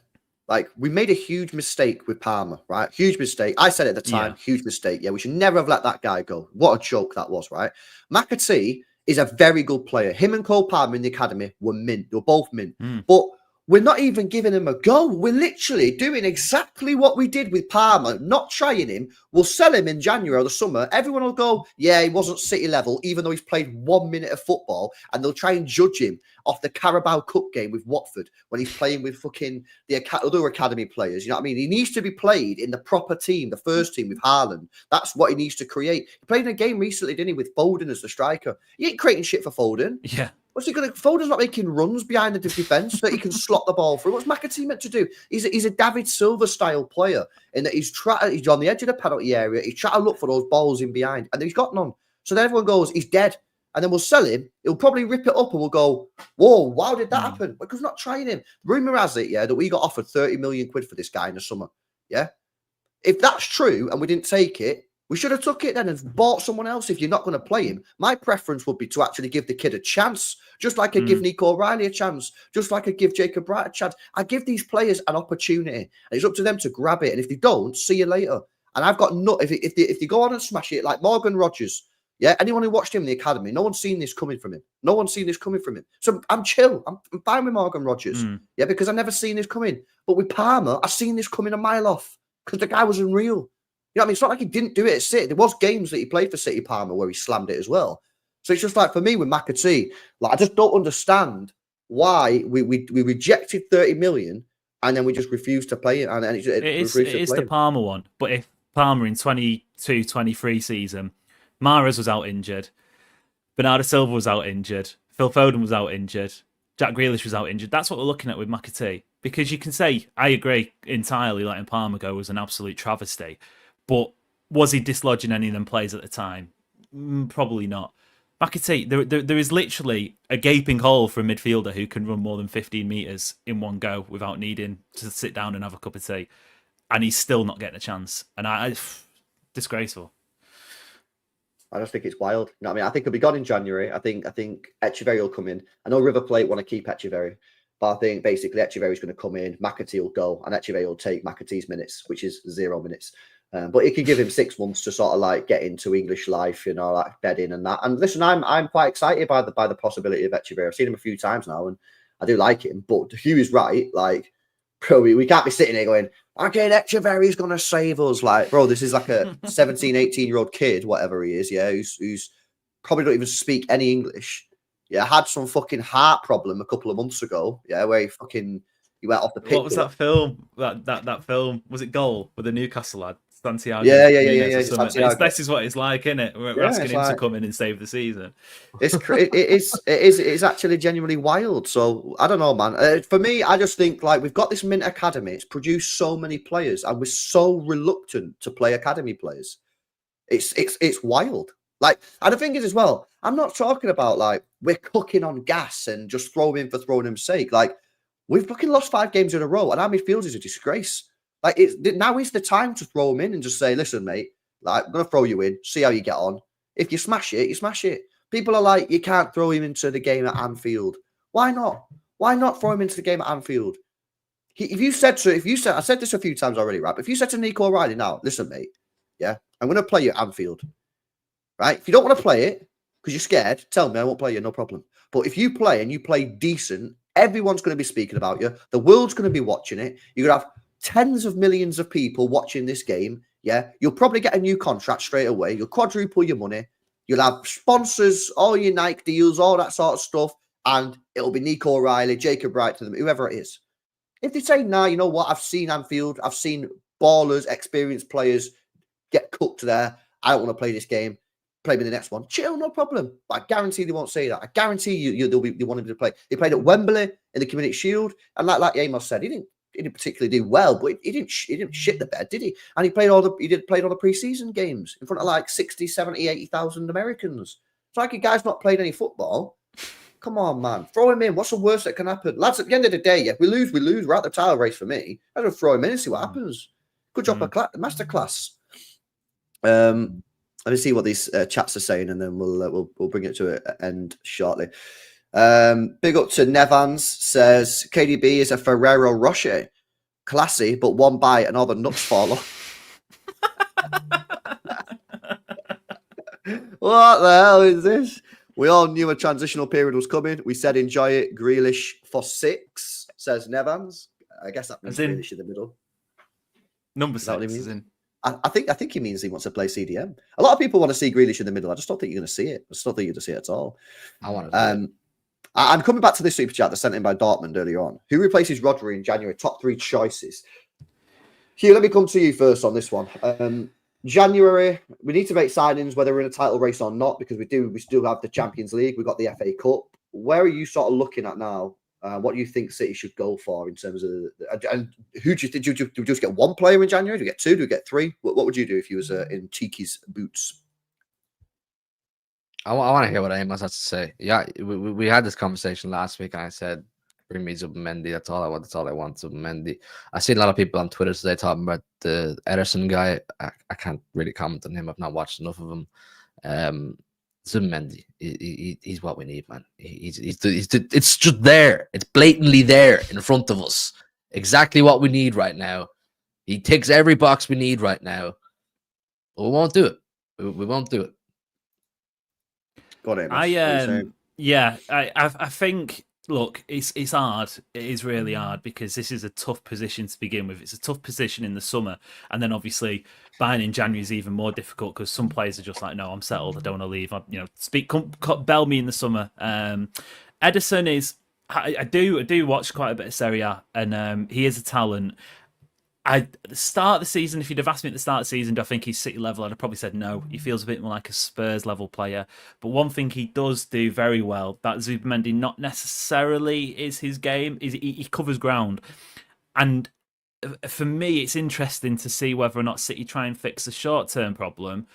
Like, we made a huge mistake with Palmer, right? Huge mistake. I said at the time, huge mistake. Yeah, we should never have let that guy go. What a joke that was, right? McAtee is a very good player. Him and Cole Palmer in the academy were mint. They were both mint. But we're not even giving him a go. We're literally doing exactly what we did with Palmer, not trying him. We'll sell him in January or the summer. Everyone will go, yeah, he wasn't City level, even though he's played 1 minute of football. And they'll try and judge him off the Carabao Cup game with Watford when he's playing with fucking the other academy players. You know what I mean? He needs to be played in the proper team, the first team with Haaland. That's what he needs to create. He played in a game recently, didn't he, with Foden as the striker. He ain't creating shit for Foden. Yeah. What's he going to? Foden's not making runs behind the defence that he can slot the ball through. What's McAtee meant to do? He's a David Silva style player in that he's on the edge of the penalty area. He's trying to look for those balls in behind, and he's got none. So then everyone goes, he's dead. And then we'll sell him. He'll probably rip it up and we'll go, whoa, how did that happen? Because we're not trying him. Rumour has it, yeah, that we got offered 30 million quid for this guy in the summer. Yeah. If that's true and we didn't take it, we should have took it then and bought someone else if you're not going to play him. My preference would be to actually give the kid a chance, just like I give Nico O'Reilly a chance, just like I give Jacob Wright a chance. I give these players an opportunity, and it's up to them to grab it. And if they don't, see you later. And I've got if they go on and smash it, like Morgan Rogers, yeah, anyone who watched him in the academy, no one's seen this coming from him. No one's seen this coming from him. So I'm chill. I'm fine with Morgan Rogers, yeah, because I've never seen this coming. But with Palmer, I've seen this coming a mile off because the guy was unreal. You know what I mean? It's not like he didn't do it at City. There was games that he played for City, Palmer, where he slammed it as well. So it's just like, for me, with McAtee, like, I just don't understand why we rejected 30 million and then we just refused to play it. And it is the Palmer one. But if Palmer in 22-23 season, Mahrez was out injured, Bernardo Silva was out injured, Phil Foden was out injured, Jack Grealish was out injured. That's what we're looking at with McAtee. Because you can say, I agree entirely, letting Palmer go was an absolute travesty. But was he dislodging any of them players at the time? Probably not. McAtee, there is literally a gaping hole for a midfielder who can run more than 15 metres in one go without needing to sit down and have a cup of tea. And he's still not getting a chance. And disgraceful. I just think it's wild. You know what I mean? I think he'll be gone in January. I think Echeverri will come in. I know River Plate want to keep Echeverri, but I think basically Echeverri's going to come in, McAtee will go, and Echeverri will take McAtee's minutes, which is 0 minutes. But it could give him 6 months to sort of like get into English life, you know, like bedding and that. And listen, I'm quite excited by the possibility of Echeverri. I've seen him a few times now, and I do like him. But Hugh is right. Like, bro, we can't be sitting here going, okay, Echeverri's gonna save us. Like, bro, this is like a 17, 18-year-old kid, whatever he is, yeah, who's probably don't even speak any English. Yeah, had some fucking heart problem a couple of months ago. Yeah, where he went off the pitch. What was that film? That film, was it Goal with the Newcastle lad, Santiago? Yeah. This is what it's like, isn't it? We're asking him to come in and save the season. It's actually genuinely wild. So I don't know, man. For me, I just think like we've got this mint academy. It's produced so many players, and we're so reluctant to play academy players. It's wild. Like, and the thing is as well, I'm not talking about like we're cooking on gas and just throw him for throwing him's sake. Like, we've fucking lost 5 games in a row, and our midfield is a disgrace. Like, now is the time to throw him in and just say, listen, mate, like, I'm going to throw you in, see how you get on. If you smash it, you smash it. People are like, you can't throw him into the game at Anfield. Why not? Why not throw him into the game at Anfield? I said this a few times already, right? If you said to Nico O'Reilly now, listen, mate, yeah, I'm going to play you at Anfield, right? If you don't want to play it because you're scared, tell me, I won't play you, no problem. But if you play and you play decent, everyone's going to be speaking about you. The world's going to be watching it. You're going to have tens of millions of people watching this game. Yeah, you'll probably get a new contract straight away. You'll quadruple your money. You'll have sponsors, all your Nike deals, all that sort of stuff. And it'll be Nico O'Reilly, Jacob Wright to them, whoever it is. If they say, nah, you know what? I've seen Anfield. I've seen ballers, experienced players get cooked there. I don't want to play this game. Play me the next one. Chill, no problem. But I guarantee they won't say that. I guarantee you they want him to play. He played at Wembley in the Community Shield, and like Amos said, he didn't particularly do well, but he didn't shit the bed, did he? And he played all the preseason games in front of like 60, 70, 80,000 Americans. It's like a guy's not played any football. Come on, man. Throw him in. What's the worst that can happen? Lads, at the end of the day, yeah, we lose. We're out the title race for me. I don't throw him in and see what happens. Good job, masterclass. Let me see what these chats are saying, and then we'll bring it to an end shortly. Big up to Nevans, says KDB is a Ferrero Rocher, classy, but one bite and all the nuts fall off. What the hell is this? We all knew a transitional period was coming. We said enjoy it. Grealish for 6, says Nevans. I guess that means Grealish in the middle. Number 6 is in. I think he means he wants to play CDM. A lot of people want to see Grealish in the middle. I just don't think you're going to see it. I just don't think you're going to see it at all. I want to. And coming back to this super chat that's sent in by Dortmund earlier on, who replaces Rodri in January? Top 3 choices. Hugh, let me come to you first on this one. January, we need to make signings whether we're in a title race or not, because we still have the Champions League. We've got the FA Cup. Where are you sort of looking at now? What do you think City should go for in terms of and who do you think? Do you just get 1 player in January? Do you get 2? Do you get 3? What would you do if you was in Tiki's boots? I want to hear what Amos has to say. Yeah, we had this conversation last week, and I said, bring me Zubimendi. That's all I want. That's all I want. Zubimendi. I see a lot of people on Twitter today talking about the Ederson guy. I can't really comment on him. I've not watched enough of him. Zubimendi, he's what we need, man. It's just there. It's blatantly there in front of us. Exactly what we need right now. He ticks every box we need right now. But we won't do it. We won't do it. Got it. I think. Look, it's hard. It is really hard because this is a tough position to begin with. It's a tough position in the summer, and then obviously buying in January is even more difficult because some players are just like, no, I'm settled. I don't want to leave. Bell me in the summer. Ederson is. I do watch quite a bit of Serie A, and he is a talent. At the start of the season, if you'd have asked me at the start of the season, do I think he's City level? I'd have probably said no. He feels a bit more like a Spurs level player. But one thing he does do very well, that Zubimendi not necessarily is his game, is he covers ground. And for me, it's interesting to see whether or not City try and fix a short-term problem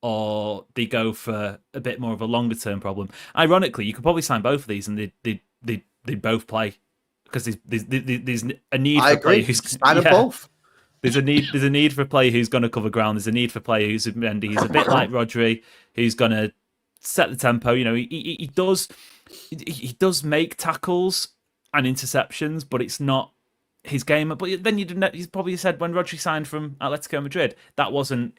or they go for a bit more of a longer-term problem. Ironically, you could probably sign both of these and they'd both play because there's a need for a player who's sign both. There's a need for a player who's going to cover ground. There's a need for a player who's Mendy. He's a bit like Rodri, who's going to set the tempo. You know, he does make tackles and interceptions, but it's not his game. But then you probably said when Rodri signed from Atletico Madrid,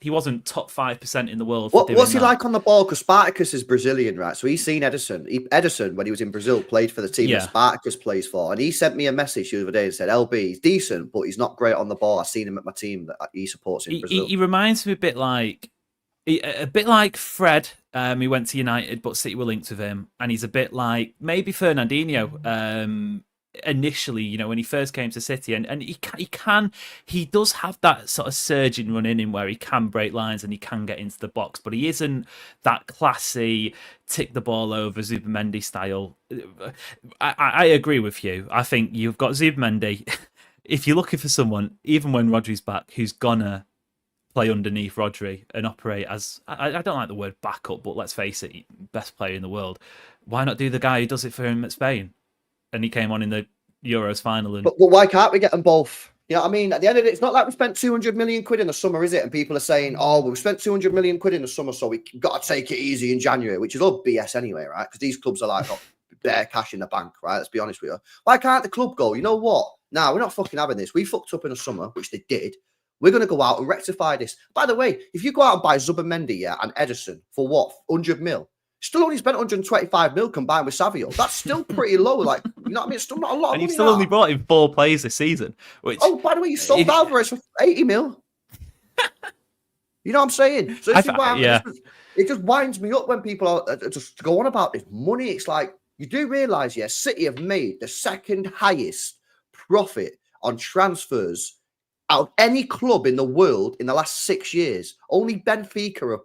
he wasn't top 5% in the world. What's he like on the ball? Because Spartacus is Brazilian, right? So he's seen Edison. Edison, when he was in Brazil, played for the team that Spartacus plays for. And he sent me a message the other day and said, LB, he's decent, but he's not great on the ball. I've seen him at my team that he supports in Brazil. He reminds me a bit like Fred. He went to United, but City were linked with him. And he's a bit like maybe Fernandinho. Initially, when he first came to City, and he does have that sort of surging run in where he can break lines and he can get into the box, but he isn't that classy tick the ball over Zubimendi style. I agree with you. I think you've got Zubimendi. If you're looking for someone, even when Rodri's back, who's gonna play underneath Rodri and operate as, I don't like the word backup, but let's face it, best player in the world. Why not do the guy who does it for him at Spain? And he came on in the Euros final. But why can't we get them both? You know what I mean? At the end of it, it's not like we spent 200 million quid in the summer, is it? And people are saying, oh, we spent 200 million quid in the summer, so we got to take it easy in January, which is all BS anyway, right? Because these clubs are like, got bare cash in the bank, right? Let's be honest with you. Why can't the club go, you know what? Nah, we're not fucking having this. We fucked up in the summer, which they did. We're going to go out and rectify this. By the way, if you go out and buy Zubimendi, and Edison for what? 100 mil? Still only spent 125 mil combined with Savio. That's still pretty low. Like, you know what I mean? It's still not a lot. And you've still only brought in 4 players this season. Which, by the way, you sold Alvarez for 80 mil. You know what I'm saying? So this is why it just winds me up when people are just go on about this money. It's like, you do realise, City have made the second highest profit on transfers out of any club in the world in the last 6 years. Only Benfica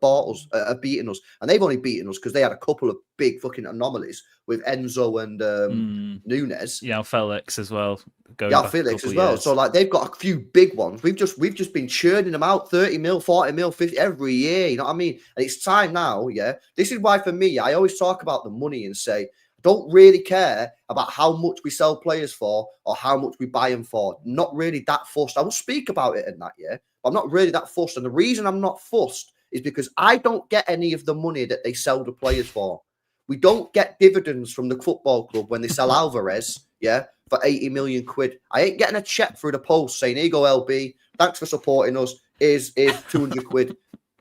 have beaten us. And they've only beaten us because they had a couple of big fucking anomalies with Enzo and Nunes. Yeah, Felix as well. Felix as well. Years. So like they've got a few big ones. We've just been churning them out 30 mil, 40 mil, 50 every year. You know what I mean? And it's time now, This is why for me, I always talk about the money and say, don't really care about how much we sell players for or how much we buy them for. Not really that fussed. I will speak about it in that, but I'm not really that fussed. And the reason I'm not fussed is because I don't get any of the money that they sell the players for. We don't get dividends from the football club when they sell Alvarez, for 80 million quid. I ain't getting a check through the post saying, here you go, LB. Thanks for supporting us. Here's 200 quid.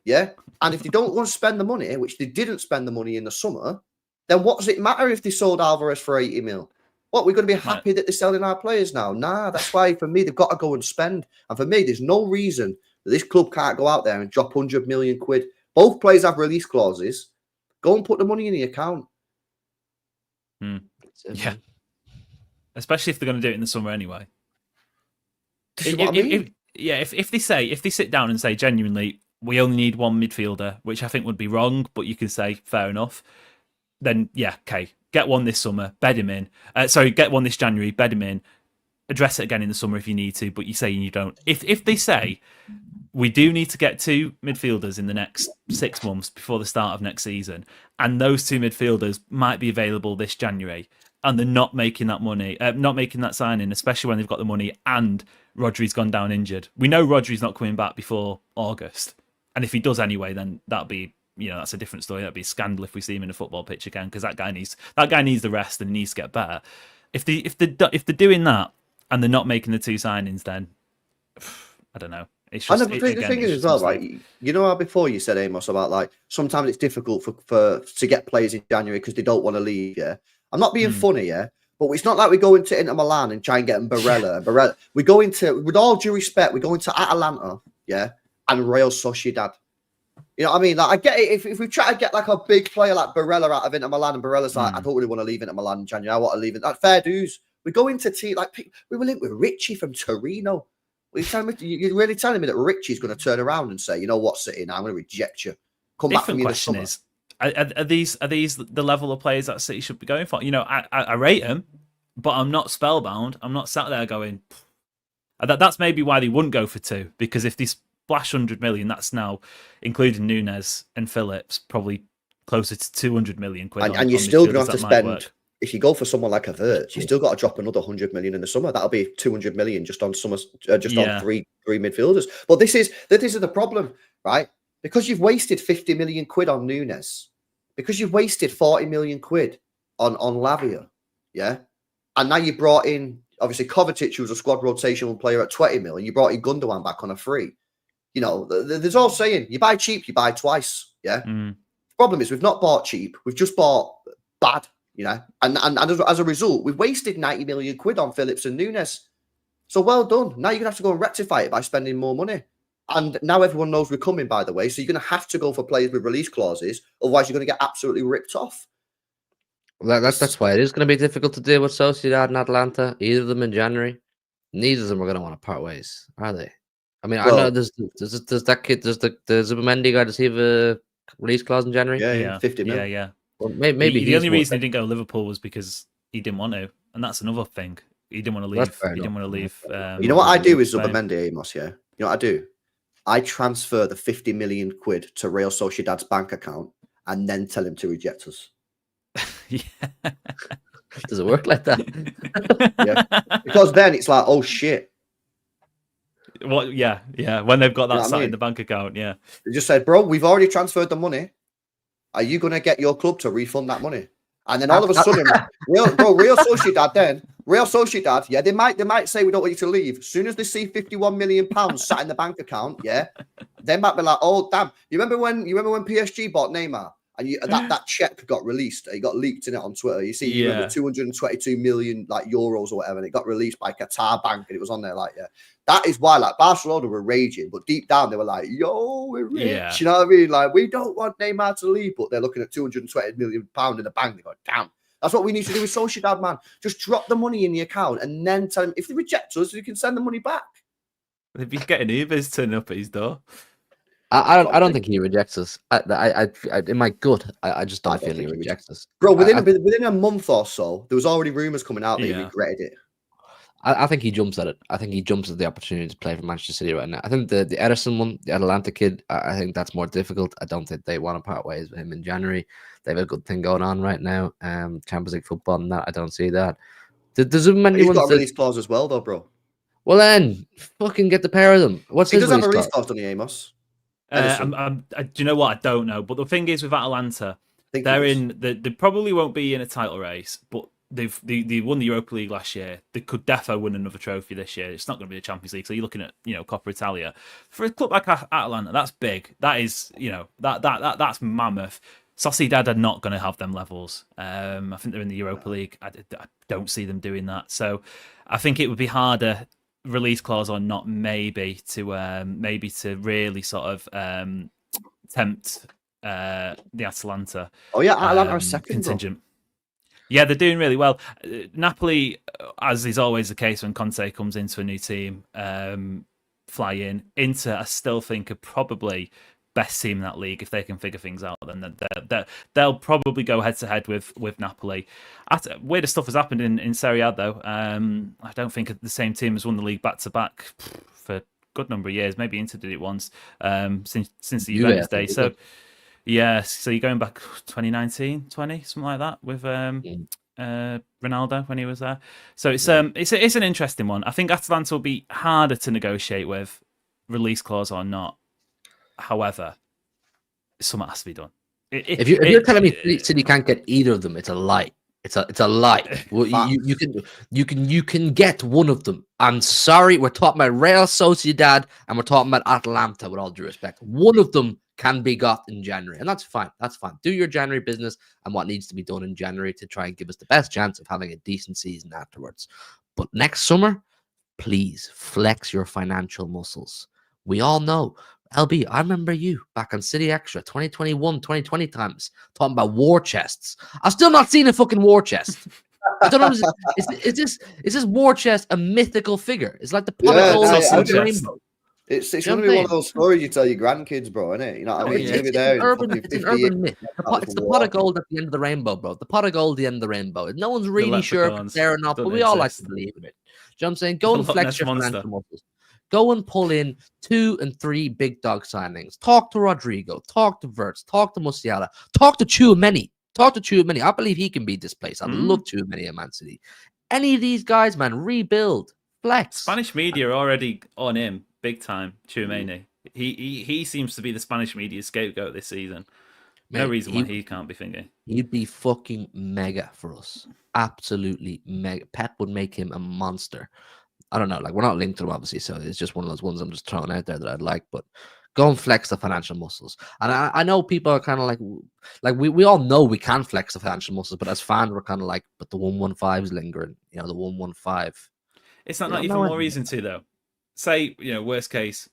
Yeah. And if they don't want to spend the money, which they didn't spend the money in the summer, then what does it matter if they sold Alvarez for 80 mil? What, we're going to be happy that they're selling our players now? Nah, that's why for me, they've got to go and spend. And for me, there's no reason that this club can't go out there and drop 100 million quid. Both players have release clauses. Go and put the money in the account. Yeah. Especially if they're going to do it in the summer anyway. This is what I mean. If they sit down and say genuinely, we only need one midfielder, which I think would be wrong, but you can say fair enough. Then, okay, get one this summer, bed him in. Get one this January, bed him in. Address it again in the summer if you need to, but you're saying you don't. If they say, we do need to get 2 midfielders in the next 6 months before the start of next season, and those 2 midfielders might be available this January, and they're not making that money, not making that signing, especially when they've got the money and Rodri's gone down injured. We know Rodri's not coming back before August. And if he does anyway, then that'll be, that's a different story. That'd be a scandal if we see him in a football pitch again, because that guy needs the rest and he needs to get better. If they're doing that and they're not making the 2 signings, then I don't know. It's just, the thing is as well, right? You know how before you said, Amos, about like sometimes it's difficult to get players in January because they don't want to leave. I'm not being funny, but it's not like we go into Inter Milan and try and get them Barella. We go into, with all due respect, we go into Atalanta, and Real Sociedad. You know what I mean? Like, I get it. If we try to get like a big player like Barella out of Inter Milan, and Barella's like, I don't really want to leave Inter Milan in January. I want to leave it. Like, fair dues. We go into we were linked with Richie from Torino. You're really telling me that Richie's going to turn around and say, you know what, City, now I'm going to reject you. Come back from me this summer. Are these the level of players that City should be going for? I rate them, but I'm not spellbound. I'm not sat there going. That's maybe why they wouldn't go for 2, because if they splash 100 million, that's now including Nunes and Phillips, probably closer to 200 million quid. And you're still going to have to spend. If you go for someone like a Vert, you still got to drop another 100 million in the summer. That'll be 200 million just on on 3 midfielders. But this is the problem, right? Because you've wasted 50 million quid on Nunes, because you've wasted 40 million quid on Lavia, and now you brought in Obviously, Kovacic was a squad rotational player at 20 mil, and you brought in Gundogan back on a free. You know, there's all saying you buy cheap, you buy twice. Yeah. Mm. Problem is, we've not bought cheap. We've just bought bad. You know, and as a result, we've wasted 90 million quid on Phillips and Nunes. So well done. Now you're gonna have to go and rectify it by spending more money. And now everyone knows we're coming, by the way. So you're going to have to go for players with release clauses. Otherwise, you're going to get absolutely ripped off. That's why it is going to be difficult to deal with Sociedad and Atlanta. Either of them in January. Neither of them are going to want to part ways, are they? I mean, I know there's that kid, there's the Zubimendi guy. Does he have a release clause in January? Yeah, 50 mil. Yeah. Well, maybe the only reason he didn't go to Liverpool was because he didn't want to, and that's another thing. He didn't want to leave. He didn't want to leave. You know what I do with Zubimendi, Amos? Yeah, you know what I do? I transfer the 50 million quid to Real Sociedad's bank account and then tell him to reject us. Yeah. Does it work like that? Yeah. Because then it's like, oh shit. Well, yeah. When they've got that You know what I sat in mean? the bank account, yeah. They just said, bro, we've already transferred the money. Are you going to get your club to refund that money? And then all of a sudden, Real Sociedad, yeah, they might say we don't want you to leave. As soon as they see 51 million pounds sat in the bank account, yeah, they might be like, oh damn. You remember when PSG bought Neymar and that check got released? It got leaked in it on Twitter. You see, you remember 222 million like euros or whatever, and it got released by Qatar Bank, and it was on there like, yeah. That is why, like, Barcelona were raging, but deep down they were like, yo, we're rich. Yeah. You know what I mean? Like, we don't want Neymar to leave, but they're looking at 220 million pounds in the bank. They go, damn. That's what we need to do with Sociedad, man. Just drop the money in the account and then tell them if they reject us, you can send the money back. They'd be getting Ubers turning up at his door. I don't think he rejects us. I in my gut, I just don't feel he rejects us. Bro, within a month or so, there was already rumours coming out that he regretted it. I think he jumps at it. I think he jumps at the opportunity to play for Manchester City right now. I think the Ederson one, the Atalanta kid, I think that's more difficult. I don't think they want to part ways with him in January. They have a good thing going on right now. Champions League football and that. I don't see that. He's got a release clause as well, though, bro. Well, then, fucking get the pair of them. What's he his does have a release release clause, doesn't he, Amos? Do you know what? I don't know. But the thing is with Atalanta, they probably won't be in a title race, but they won the Europa League last year. They could defo win another trophy this year. It's not going to be the Champions League. So you're looking at, Coppa Italia. For a club like Atalanta, that's big. That is, that's mammoth. Sociedad are not going to have them levels. I think they're in the Europa League. I don't see them doing that. So I think it would be harder, release clause or not, maybe to really sort of tempt the Atalanta. Oh yeah, Atalanta are second contingent. Bro. Yeah, they're doing really well. Napoli, as is always the case when Conte comes into a new team, fly in. Inter, I still think, are probably best team in that league. If they can figure things out, then they'll probably go head to head with Napoli. Weirder stuff has happened in Serie A though. I don't think the same team has won the league back to back for a good number of years. Maybe Inter did it once since the Juventus day. So. Yeah, so you're going back 2019, 20, something like that, with Ronaldo when he was there. So it's an interesting one. I think Atalanta will be harder to negotiate with, release clause or not. However, something has to be done. If you're telling me City can't get either of them, it's a lie. It's a lie. Well, you can get one of them. I'm sorry, we're talking about Real Sociedad and we're talking about Atalanta. With all due respect, one of them can be got in January, and that's fine. That's fine. Do your January business and what needs to be done in January to try and give us the best chance of having a decent season afterwards. But next summer, please flex your financial muscles. We all know. LB, I remember you back on City Extra 2021, 2020 times talking about war chests. I've still not seen a fucking war chest. I don't know. Is this war chest a mythical figure? It's like the pot of gold and the rainbow. It's going to be one of those stories you tell your grandkids, bro, isn't it? You know what I mean? It's an urban myth. It's the pot of gold at the end of the rainbow, bro. The pot of gold at the end of the rainbow. No one's really sure if it's there or not, but we all like to believe in it. Do you know what I'm saying? Go and flex your financial muscles. Go and pull in 2 and 3 big dog signings. Talk to Rodrigo. Talk to Wirtz. Talk to Musiala. Talk to Tchouaméni. I believe he can be displaced. I love Tchouaméni at Man City. Any of these guys, man, rebuild. Flex. Spanish media are already on him big time. Tchouaméni. He seems to be the Spanish media scapegoat this season. No Mate, reason why he can't be thinking. he'd be fucking mega for us. Absolutely mega. Pep would make him a monster. I don't know. Like, we're not linked to him, obviously, so it's just one of those ones I'm just throwing out there that I'd like. But go and flex the financial muscles. And I know people are kind of like we all know we can flex the financial muscles, but as fans, we're kind of like, but the 115 is lingering. You know, the 115. It's not You don't even know more anything reason to, though. Say, worst case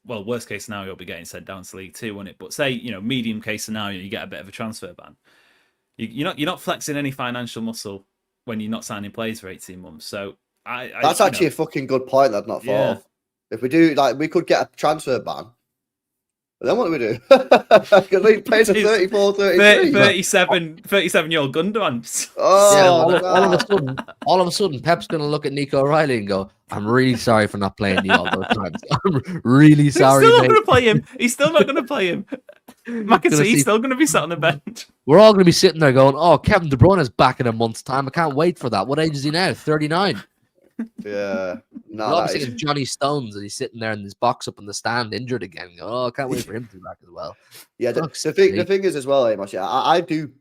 scenario, you'll be getting sent down to League Two, won't it? But say, medium case scenario, you get a bit of a transfer ban. You're not flexing any financial muscle when you're not signing players for 18 months. So That's actually a fucking good point. I'd not thought of. If we do, like, we could get a transfer ban. But then what do we do? Because we pay to 34, 33. 37-year-old Gundogan. Oh, all of a sudden, Pep's gonna look at Nico O'Reilly and go, "I'm really sorry for not playing you all those times. I'm really sorry." He's still not going to play him. He's still not going to play him. McAtee's still going to be sat on the bench. We're all going to be sitting there going, "Oh, Kevin De Bruyne is back in a month's time. I can't wait for that." What age is he now? 39. Yeah. No, obviously it's Johnny Stones, and he's sitting there in his box up in the stand, injured again. Oh, I can't wait for him to be back as well. Yeah, the thing is as well, Amos. Yeah, I do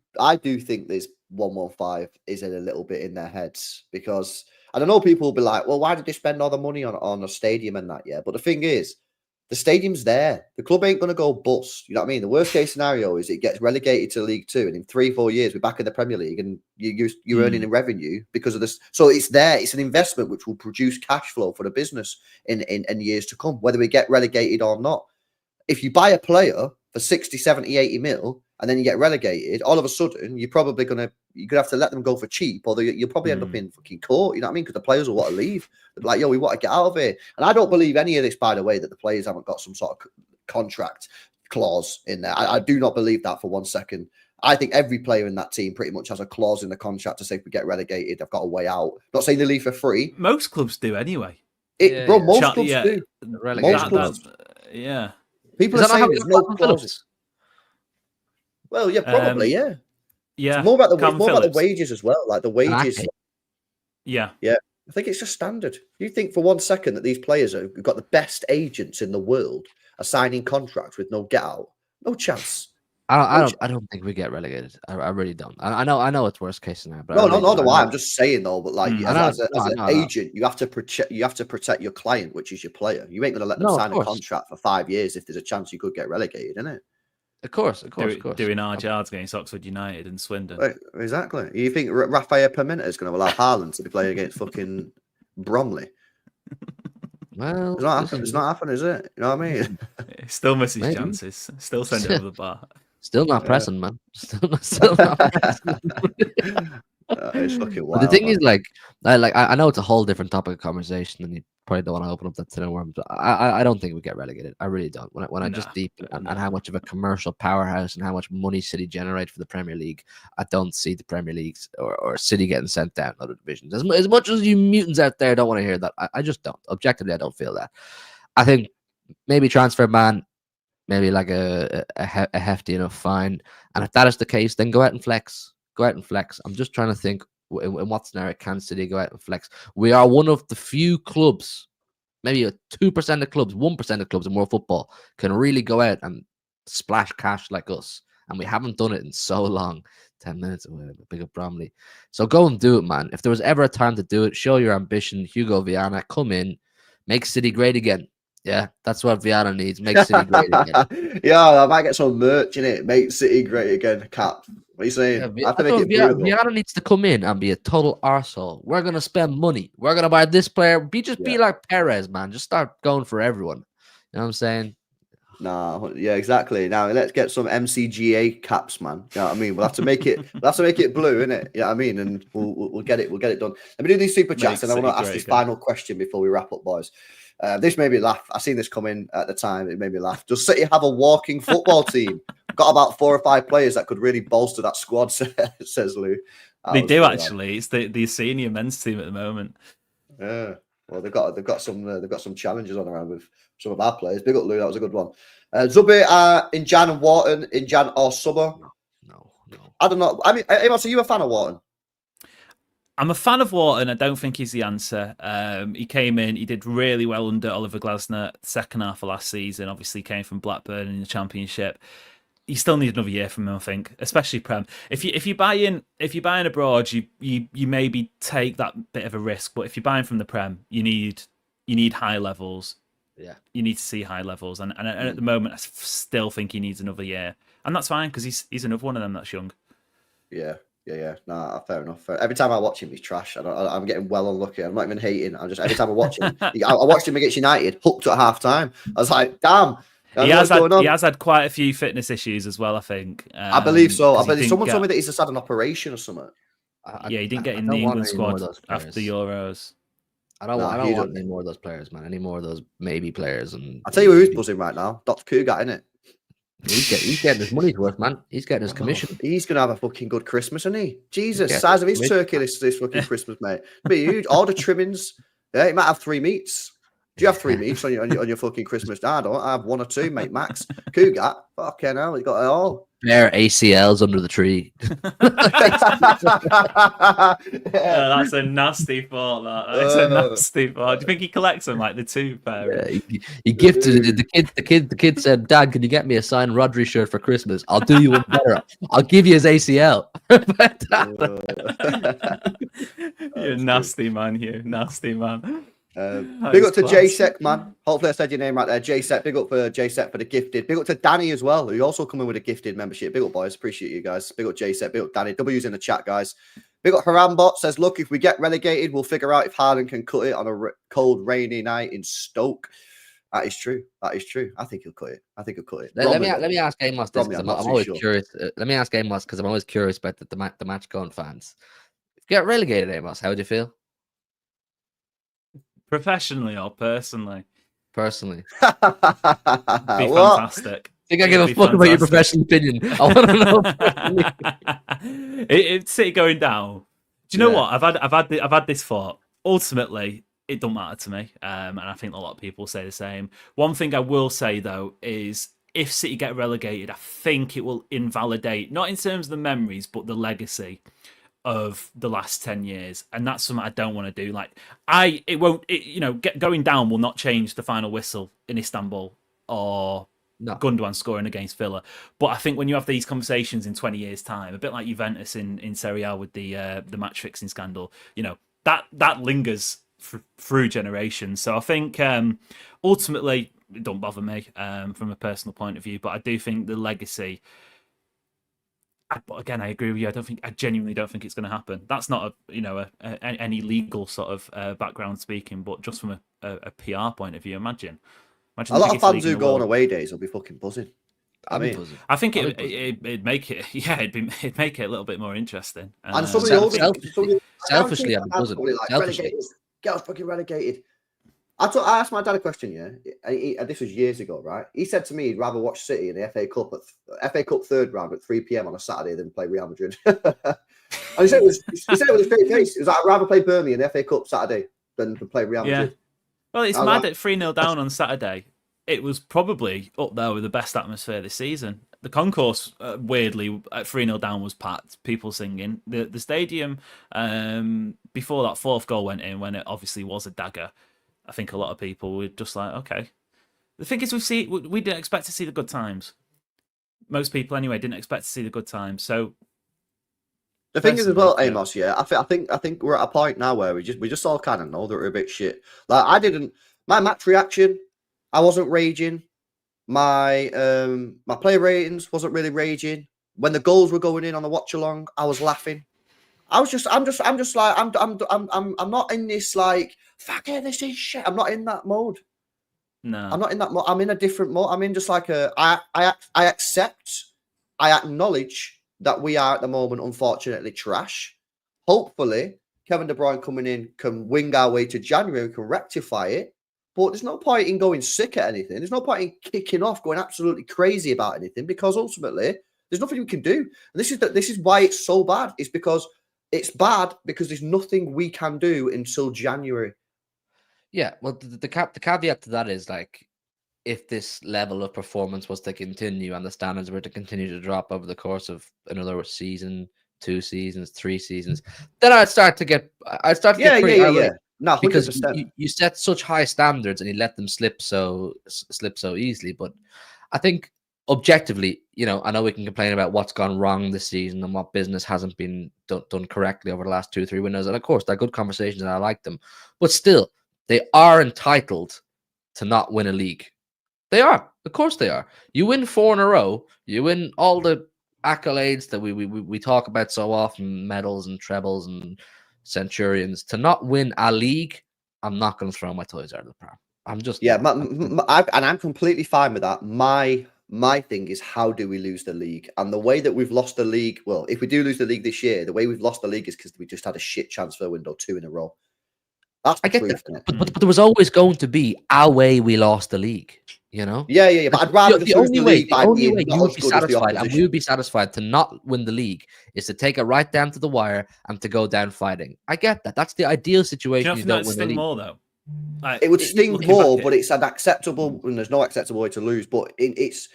think this 115 is in a little bit in their heads, because I don't know, people will be like, well, why did they spend all the money on a stadium and that? Yeah, but the thing is, the stadium's there. The club ain't going to go bust. You know what I mean? The worst case scenario is it gets relegated to League Two, and in 3-4 years, we're back in the Premier League, and you're earning in revenue because of this. So it's there. It's an investment which will produce cash flow for the business in years to come, whether we get relegated or not. If you buy a player for 60, 70, 80 mil, and then you get relegated, all of a sudden, you're gonna have to let them go for cheap, or you'll probably end up in fucking court. You know what I mean? Because the players will want to leave. They'll be like, yo, we want to get out of here. And I don't believe any of this, by the way, that the players haven't got some sort of contract clause in there. I do not believe that for 1 second. I think every player in that team pretty much has a clause in the contract to say, if we get relegated, they've got a way out. Not saying they leave for free. Most clubs do anyway. Most clubs do. Most clubs. Yeah. People are saying there's no clauses. Well, yeah, probably, yeah. Yeah. It's more about the wages as well. Like the wages. Yeah. Yeah. I think it's just standard. You think for 1 second that these players have got the best agents in the world are signing contracts with no get out? No chance. I don't think we get relegated. I really don't. I know it's worst case scenario. But no, why? I'm just saying though. But like, as an agent, you have to protect your client, which is your player. You ain't going to let them sign a contract for 5 years if there's a chance you could get relegated, isn't it? Of course. Doing hard yards against Oxford United and Swindon. Right, exactly. You think Rafael Pimenta is going to allow Haaland to be playing against fucking Bromley? Well, it's not happening, is it? You know what I mean? Still misses chances. Still send it over the bar. Still not pressing, man. Still not pressing. It's fucking wild. But the thing is, I know it's a whole different topic of conversation, and you probably don't want to open up that tin worm. But I don't think we get relegated. I really don't. When I just deep and how much of a commercial powerhouse and how much money City generate for the Premier League, I don't see the Premier League or City getting sent down other divisions. As much as you mutants out there don't want to hear that, I just don't. Objectively, I don't feel that. I think maybe transfer ban, maybe like a hefty enough fine, and if that is the case, then go out and flex. Go out and flex. I'm just trying to think in what scenario can City go out and flex. We are one of the few clubs, maybe 2% of clubs, 1% of clubs in world football can really go out and splash cash like us. And we haven't done it in so long. 10 minutes away, big up Bromley. So go and do it, man. If there was ever a time to do it, show your ambition. Hugo Viana, come in, make City great again. Yeah, that's what Viana needs. Make City great again. Yeah, I might get some merch in it. Make City great again. Cap. What are you saying? Yeah, Viana needs to come in and be a total arsehole. We're going to spend money. We're going to buy this player. Be like Perez, man. Just start going for everyone. You know what I'm saying? Nah, yeah, exactly. Now let's get some MCGA caps, man. You know what I mean? We'll have to make it. Blue, innit? You know what I mean? And we'll get it. We'll get it done. Let me do these super chats, and I want to ask this final question before we wrap up, boys. This made me laugh. I seen this coming at the time. It made me laugh. Does City have a walking football team? Got about 4 or 5 players that could really bolster that squad, says Lou. They do actually. It's the senior men's team at the moment. Yeah. Well, they've got some challenges on around with some of our players. Big up, Lou. That was a good one. Zubi, Injan and Wharton, Injan or Summer? No. I don't know. I mean, Amos, are you a fan of Wharton? I'm a fan of Wharton. I don't think he's the answer. He came in, he did really well under Oliver Glasner, second half of last season. Obviously, came from Blackburn in the Championship. you still need another year from him, I think, especially Prem. If you buy in abroad, you maybe take that bit of a risk. But if you're buying from the Prem, you need high levels. Yeah, you need to see high levels, and at the moment, I still think he needs another year, and that's fine because he's another one of them that's young. Yeah. Nah, fair enough. Every time I watch him, he's trash. I'm getting well unlucky. I'm not even hating. I'm just every time I watch him, I watched him against United, hooked at half time. I was like, damn. He has had quite a few fitness issues as well, I think. I believe so. I believe someone told me that he's just had an operation or something. He didn't get in the England squad after the Euros. I don't want any more of those players, man. Any more of those maybe players. And I'll tell you who's buzzing right now. Dr. Kugat, innit? He's getting his money's worth, man. He's getting his commission. He's gonna have a fucking good Christmas, isn't he? Jesus, size of his turkey this fucking Christmas, mate. It'll be huge. All the trimmings. Yeah, he might have 3 meats. Do you have 3 meats on your fucking Christmas day? I don't. I have 1 or 2, mate, max. Kugat, fucking hell, he's got it all. Bare ACLs under the tree. That's a nasty thought. That's a nasty thought. Do you think he collects them like the 2 pair? Yeah, he gifted the kid said, "Dad, can you get me a signed Rodri shirt for Christmas? I'll do you one better. I'll give you his ACL." You're nasty, man. You nasty man. Big up to JSEC, man. Hopefully I said your name right there. JSEC, big up for JSEC for the gifted. Big up to Danny as well, who also coming with a gifted membership. Big up, boys. Appreciate you guys. Big up JSEC, big up Danny. W's in the chat, guys. Big up Harambot says, look, if we get relegated, we'll figure out if Harden can cut it on a cold, rainy night in Stoke. That is true. That is true. I think he'll cut it. Let me ask Amos this, because I'm always curious. Let me ask Amos, because I'm always curious about the match going fans. If you get relegated, Amos, how would you feel? Professionally or personally? Personally. Be fantastic. I think I give a fuck about your professional opinion. I want to know. It's City going down. Do you know what? I've had this thought. Ultimately, it don't matter to me, and I think a lot of people say the same. One thing I will say though is, if City get relegated, I think it will invalidate, not in terms of the memories, but the legacy of the last 10 years, and that's something I don't want to do. Like, going down will not change the final whistle in Istanbul or Gundogan scoring against Villa. But I think when you have these conversations in 20 years' time, a bit like Juventus in Serie A with the match fixing scandal, that lingers through generations. So I think ultimately it don't bother me from a personal point of view, but I do think the legacy. But again, I agree with you. I genuinely don't think it's going to happen. That's not any legal sort of background speaking, but just from a PR point of view, imagine a lot of fans who go on away days will be fucking buzzing. I think it'd make it, it'd make it a little bit more interesting. And some of the older, selfishly, I'd be buzzing. Get us fucking relegated. I asked my dad a question, and this was years ago, right? He said to me he'd rather watch City in the FA Cup third round at 3 p.m. on a Saturday than play Real Madrid. And he said it with a straight face. It was like, I'd rather play Burnley in the FA Cup Saturday than to play Real Madrid. Well, it's mad at 3-0 down on Saturday. It was probably up there with the best atmosphere this season. The concourse, weirdly, at 3-0 down was packed. People singing. The stadium, before that 4th goal went in, when it obviously was a dagger, I think a lot of people were just like, okay. The thing is, we didn't expect to see the good times. Most people, anyway, didn't expect to see the good times. So the thing is as well, Amos. Yeah, I think we're at a point now where we just all kind of know that we're a bit shit. Like my match reaction, I wasn't raging. My player ratings wasn't really raging. When the goals were going in on the watch along, I was laughing. I'm just like I'm not in this like fucking this is shit. I'm not in that mode. No, I'm not in that mode. I'm in a different mode. I'm in just like I accept, I acknowledge that we are at the moment unfortunately trash. Hopefully, Kevin De Bruyne coming in can wing our way to January. We can rectify it. But there's no point in going sick at anything. There's no point in kicking off, going absolutely crazy about anything, because ultimately there's nothing we can do. And this is why it's so bad. It's because it's bad because there's nothing we can do until January. Yeah, well, the caveat to that is, like, if this level of performance was to continue and the standards were to continue to drop over the course of another season, 2 seasons, 3 seasons, then I'd start to get pretty irate. No, 100%. Because you set such high standards and you let them slip so easily. But I think objectively, I know we can complain about what's gone wrong this season and what business hasn't been done correctly over the last 2 or 3 windows. And of course, they're good conversations and I like them. But still, they are entitled to not win a league. They are. Of course they are. You win 4 in a row. You win all the accolades that we talk about so often, medals and trebles and centurions. To not win a league, I'm not going to throw my toys out of the pram. I'm just and I'm completely fine with that. My thing is, how do we lose the league? And the way that we've lost the league, well, if we do lose the league this year, the way we've lost the league is because we just had a shit transfer window 2 in a row. That's the truth, that. But there was always going to be a way we lost the league, Yeah. But I'd rather just lose the league by being not you would as be good as the satisfied, and opposition. we would be satisfied to not win the league is to take it right down to the wire and to go down fighting. I get that. That's the ideal situation. You don't win the league more though. Like, it would sting more, but it's an acceptable, and there's no acceptable way to lose. But it's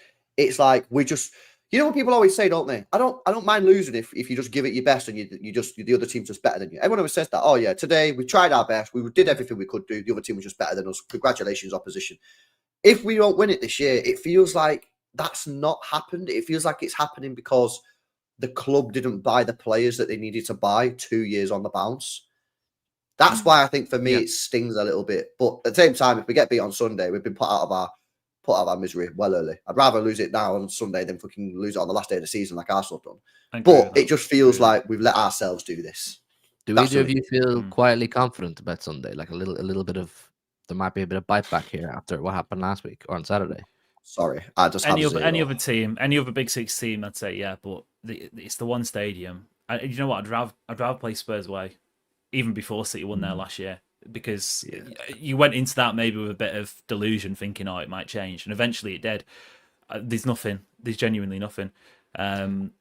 like we just, what people always say, don't they? I don't mind losing if you just give it your best and the other team's just better than you. Everyone always says that. Oh yeah, today we tried our best, we did everything we could do. The other team was just better than us. Congratulations, opposition. If we don't win it this year, it feels like that's not happened. It feels like it's happening because the club didn't buy the players that they needed to buy 2 years on the bounce. That's why I think for me it stings a little bit. But at the same time, if we get beat on Sunday, we've been put out of our misery well early. I'd rather lose it now on Sunday than fucking lose it on the last day of the season like Arsenal have done. But it just feels like we've let ourselves do this. Do either of you feel quietly confident about Sunday? Like a little bit of, there might be a bit of bite back here after what happened last week or on Saturday. Sorry, I just any other team, any other Big Six team, I'd say yeah, but it's the one stadium. You know what? I'd rather play Spurs away, even before City won there last year, because you went into that maybe with a bit of delusion, thinking, oh, it might change, and eventually it did. There's nothing. There's genuinely nothing. Do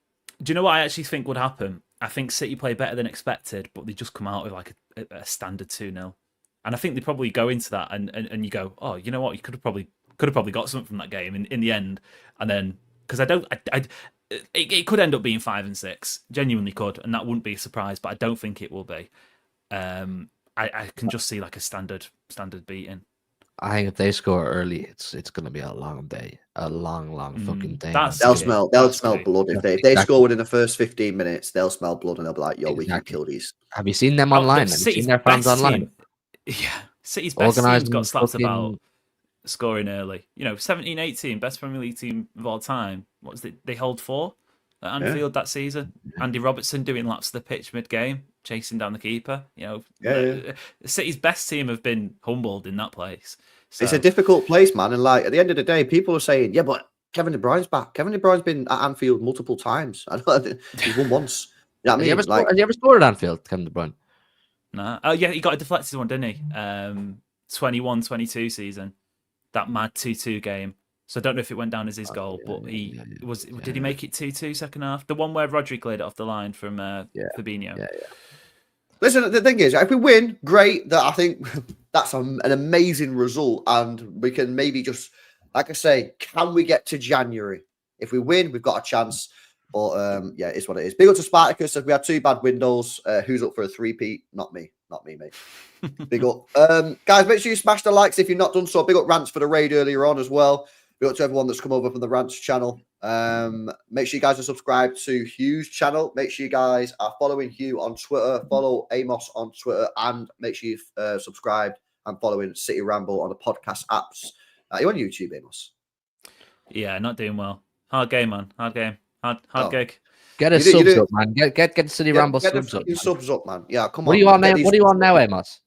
you know what I actually think would happen? I think City play better than expected, but they just come out with like a standard 2-0. And I think they probably go into that and you go, oh, you know what? You could have probably got something from that game in the end. And then, because it could end up being 5 and 6, genuinely could, and that wouldn't be a surprise, but I don't think it will be. I can just see like a standard beating. I think if they score early, it's going to be a long day, a long fucking day. They'll smell blood if they score within the first 15 minutes. They'll smell blood and they'll be like, "Yo, we can kill these." Have you seen them online? Have you seen their fans online? Yeah, City's best team's got slapped about scoring early. 17-18, best Premier League team of all time. What was it? They hold 4 at Anfield that season. Andy Robertson doing laps of the pitch mid-game, chasing down the keeper. City's best team have been humbled in that place. So, it's a difficult place, man. And like at the end of the day, people are saying, "Yeah, but Kevin De Bruyne's back. Kevin De Bruyne's been at Anfield multiple times. I know he's won once." You know what I mean? Has he ever scored at Anfield, Kevin De Bruyne? Nah. Oh yeah, he got a deflected one, didn't he? 21-22 season, that mad 2-2 game. So I don't know if it went down as his goal, but did he make it 2-2 second half? The one where Rodri cleared it off the line from Fabinho. Yeah. Listen, the thing is, if we win, great. That I think that's an amazing result, and we can maybe just, like I say, can we get to January? If we win, we've got a chance. But it's what it is. Big up to Spartacus. We had 2 bad windows. Who's up for a 3-peat? Not me, mate. Big up, guys. Make sure you smash the likes if you've not done so. Big up Rants for the raid earlier on as well. Big up to everyone that's come over from the Rants channel. Make sure you guys are subscribed to Hugh's channel. Make sure you guys are following Hugh on Twitter. Follow Amos on Twitter, and make sure you subscribed and following City Ramble on the podcast apps. You on YouTube, Amos? Yeah, not doing well. Hard game, man. Hard game. Hard gig. Get a subs up, man. Get City Ramble subs up. Subs up, man. Yeah, come on. What are you on now? What are you on now, Amos?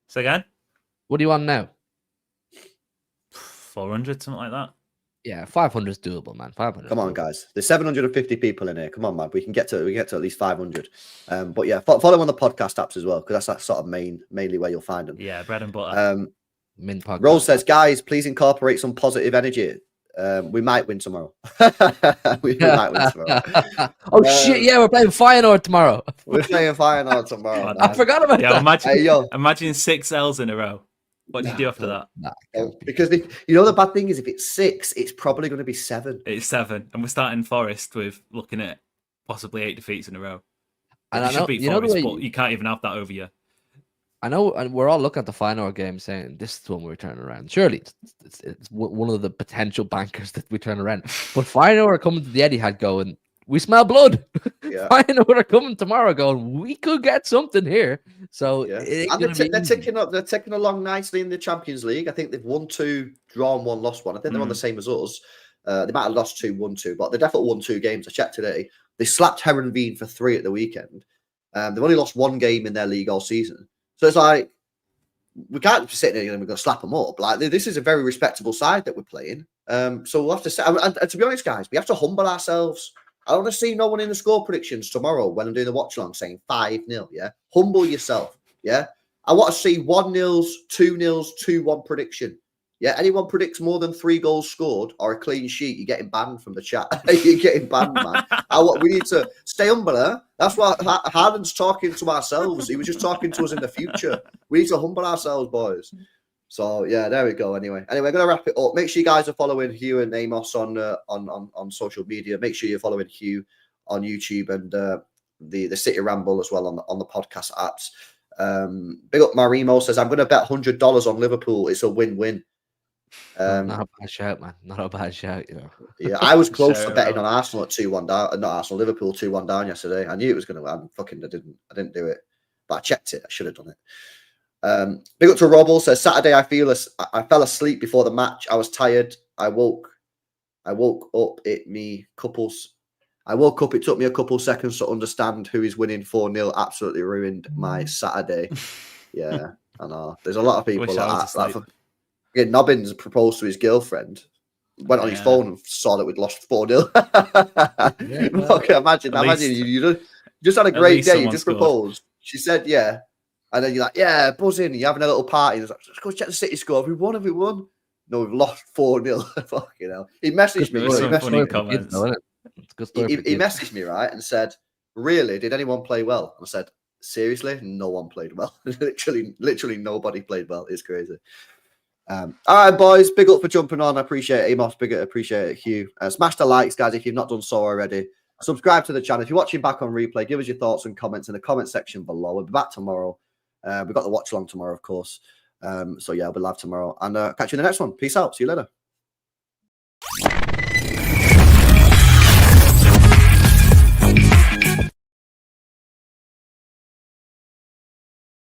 Say again? What are you on now? 400, something like that. Yeah, 500 is doable, man. 500. Come on, guys. There's 750 people in here. Come on, man. We can get to at least 500. But yeah, follow on the podcast apps as well, because that's sort of mainly where you'll find them. Yeah, bread and butter. Rose says, guys, please incorporate some positive energy. We might win tomorrow. we might win tomorrow. Shit! Yeah, we're playing Feyenoord tomorrow. We're playing Feyenoord tomorrow. I forgot about that. Imagine 6 L's in a row. What do you do after that? Because the bad thing is, if it's 6, it's probably going to be 7. It's 7, and we're starting Forest with looking at possibly 8 defeats in a row. And you should beat Forest, but you can't even have that over you. I know, and we're all looking at the final game saying this is the one we're turning around. Surely it's one of the potential bankers that we turn around. But Feyenoord are coming to the Etihad going, we smell blood. Yeah. Feyenoord are coming tomorrow going, we could get something here. So Yeah, it ain't and gonna be they're easy. ticking up. They're ticking along nicely in the Champions League. I think they've won 2, drawn 1, lost 1. I think they're on the same as us. They might have lost 2, won 2, but they definitely won 2 games. I checked today. They slapped Herenveen for 3 at the weekend. They've only lost 1 game in their league all season. So it's like we can't be sitting here and we're going to slap them up. Like this is a very respectable side that we're playing. So we'll have to say, and to be honest, guys, we have to humble ourselves. I don't want to see no one in the score predictions tomorrow when I'm doing the watch along saying 5-0. Yeah, humble yourself. Yeah, I want to see 1-0s, 2-0s, 2-1 prediction. Yeah, anyone predicts more than 3 goals scored or a clean sheet, you're getting banned from the chat. You're getting banned, man. We need to stay humble. Huh? That's what Harden's talking to ourselves. He was just talking to us in the future. We need to humble ourselves, boys. So yeah, there we go. Anyway, we're gonna wrap it up. Make sure you guys are following Hugh and Amos on social media. Make sure you're following Hugh on YouTube and the City Ramble as well on the podcast apps. Big up Marimo says I'm gonna bet $100 on Liverpool. It's a win-win. Not a bad shout, man. Not a bad shout, you know. Yeah, I was close Shout to betting out. on Arsenal at 2-1 down. Not Arsenal, Liverpool 2-1 down yesterday. I knew it was gonna win. I didn't do it, but I checked it. I should have done it. Big up to Robble says Saturday I fell asleep before the match. I was tired. I woke up. I woke up. It took me a couple seconds to understand who is winning 4-0. Absolutely ruined my Saturday. Yeah, I know. There's a lot of people Wish I was like that. asleep. Nobbins proposed to his girlfriend. Went on his Yeah. phone and saw that we'd lost 4-0. Yeah. Okay, imagine you just had a at great least day. You someone just scored. proposed. She said, "Yeah." And then you're like, yeah, buzzing. You're having a little party. Like, let's go check the City score. Have we won? No, we've lost 4-0. Fucking hell. He messaged me. There was He some messaged funny me. comments. Though, isn't it? It's a good story for He kids. messaged me, right, and said, really, did anyone play well? And I said, seriously? No one played well. literally nobody played well. It's crazy. All right, boys. Big up for jumping on. I appreciate it, Amos. Big up, appreciate it, Hugh. Smash the likes, guys, if you've not done so already. Subscribe to the channel. If you're watching back on replay, give us your thoughts and comments in the comment section below. We'll be back tomorrow. We've got the watch along tomorrow, of course. So yeah, we'll be live tomorrow. And catch you in the next one. Peace out. See you later.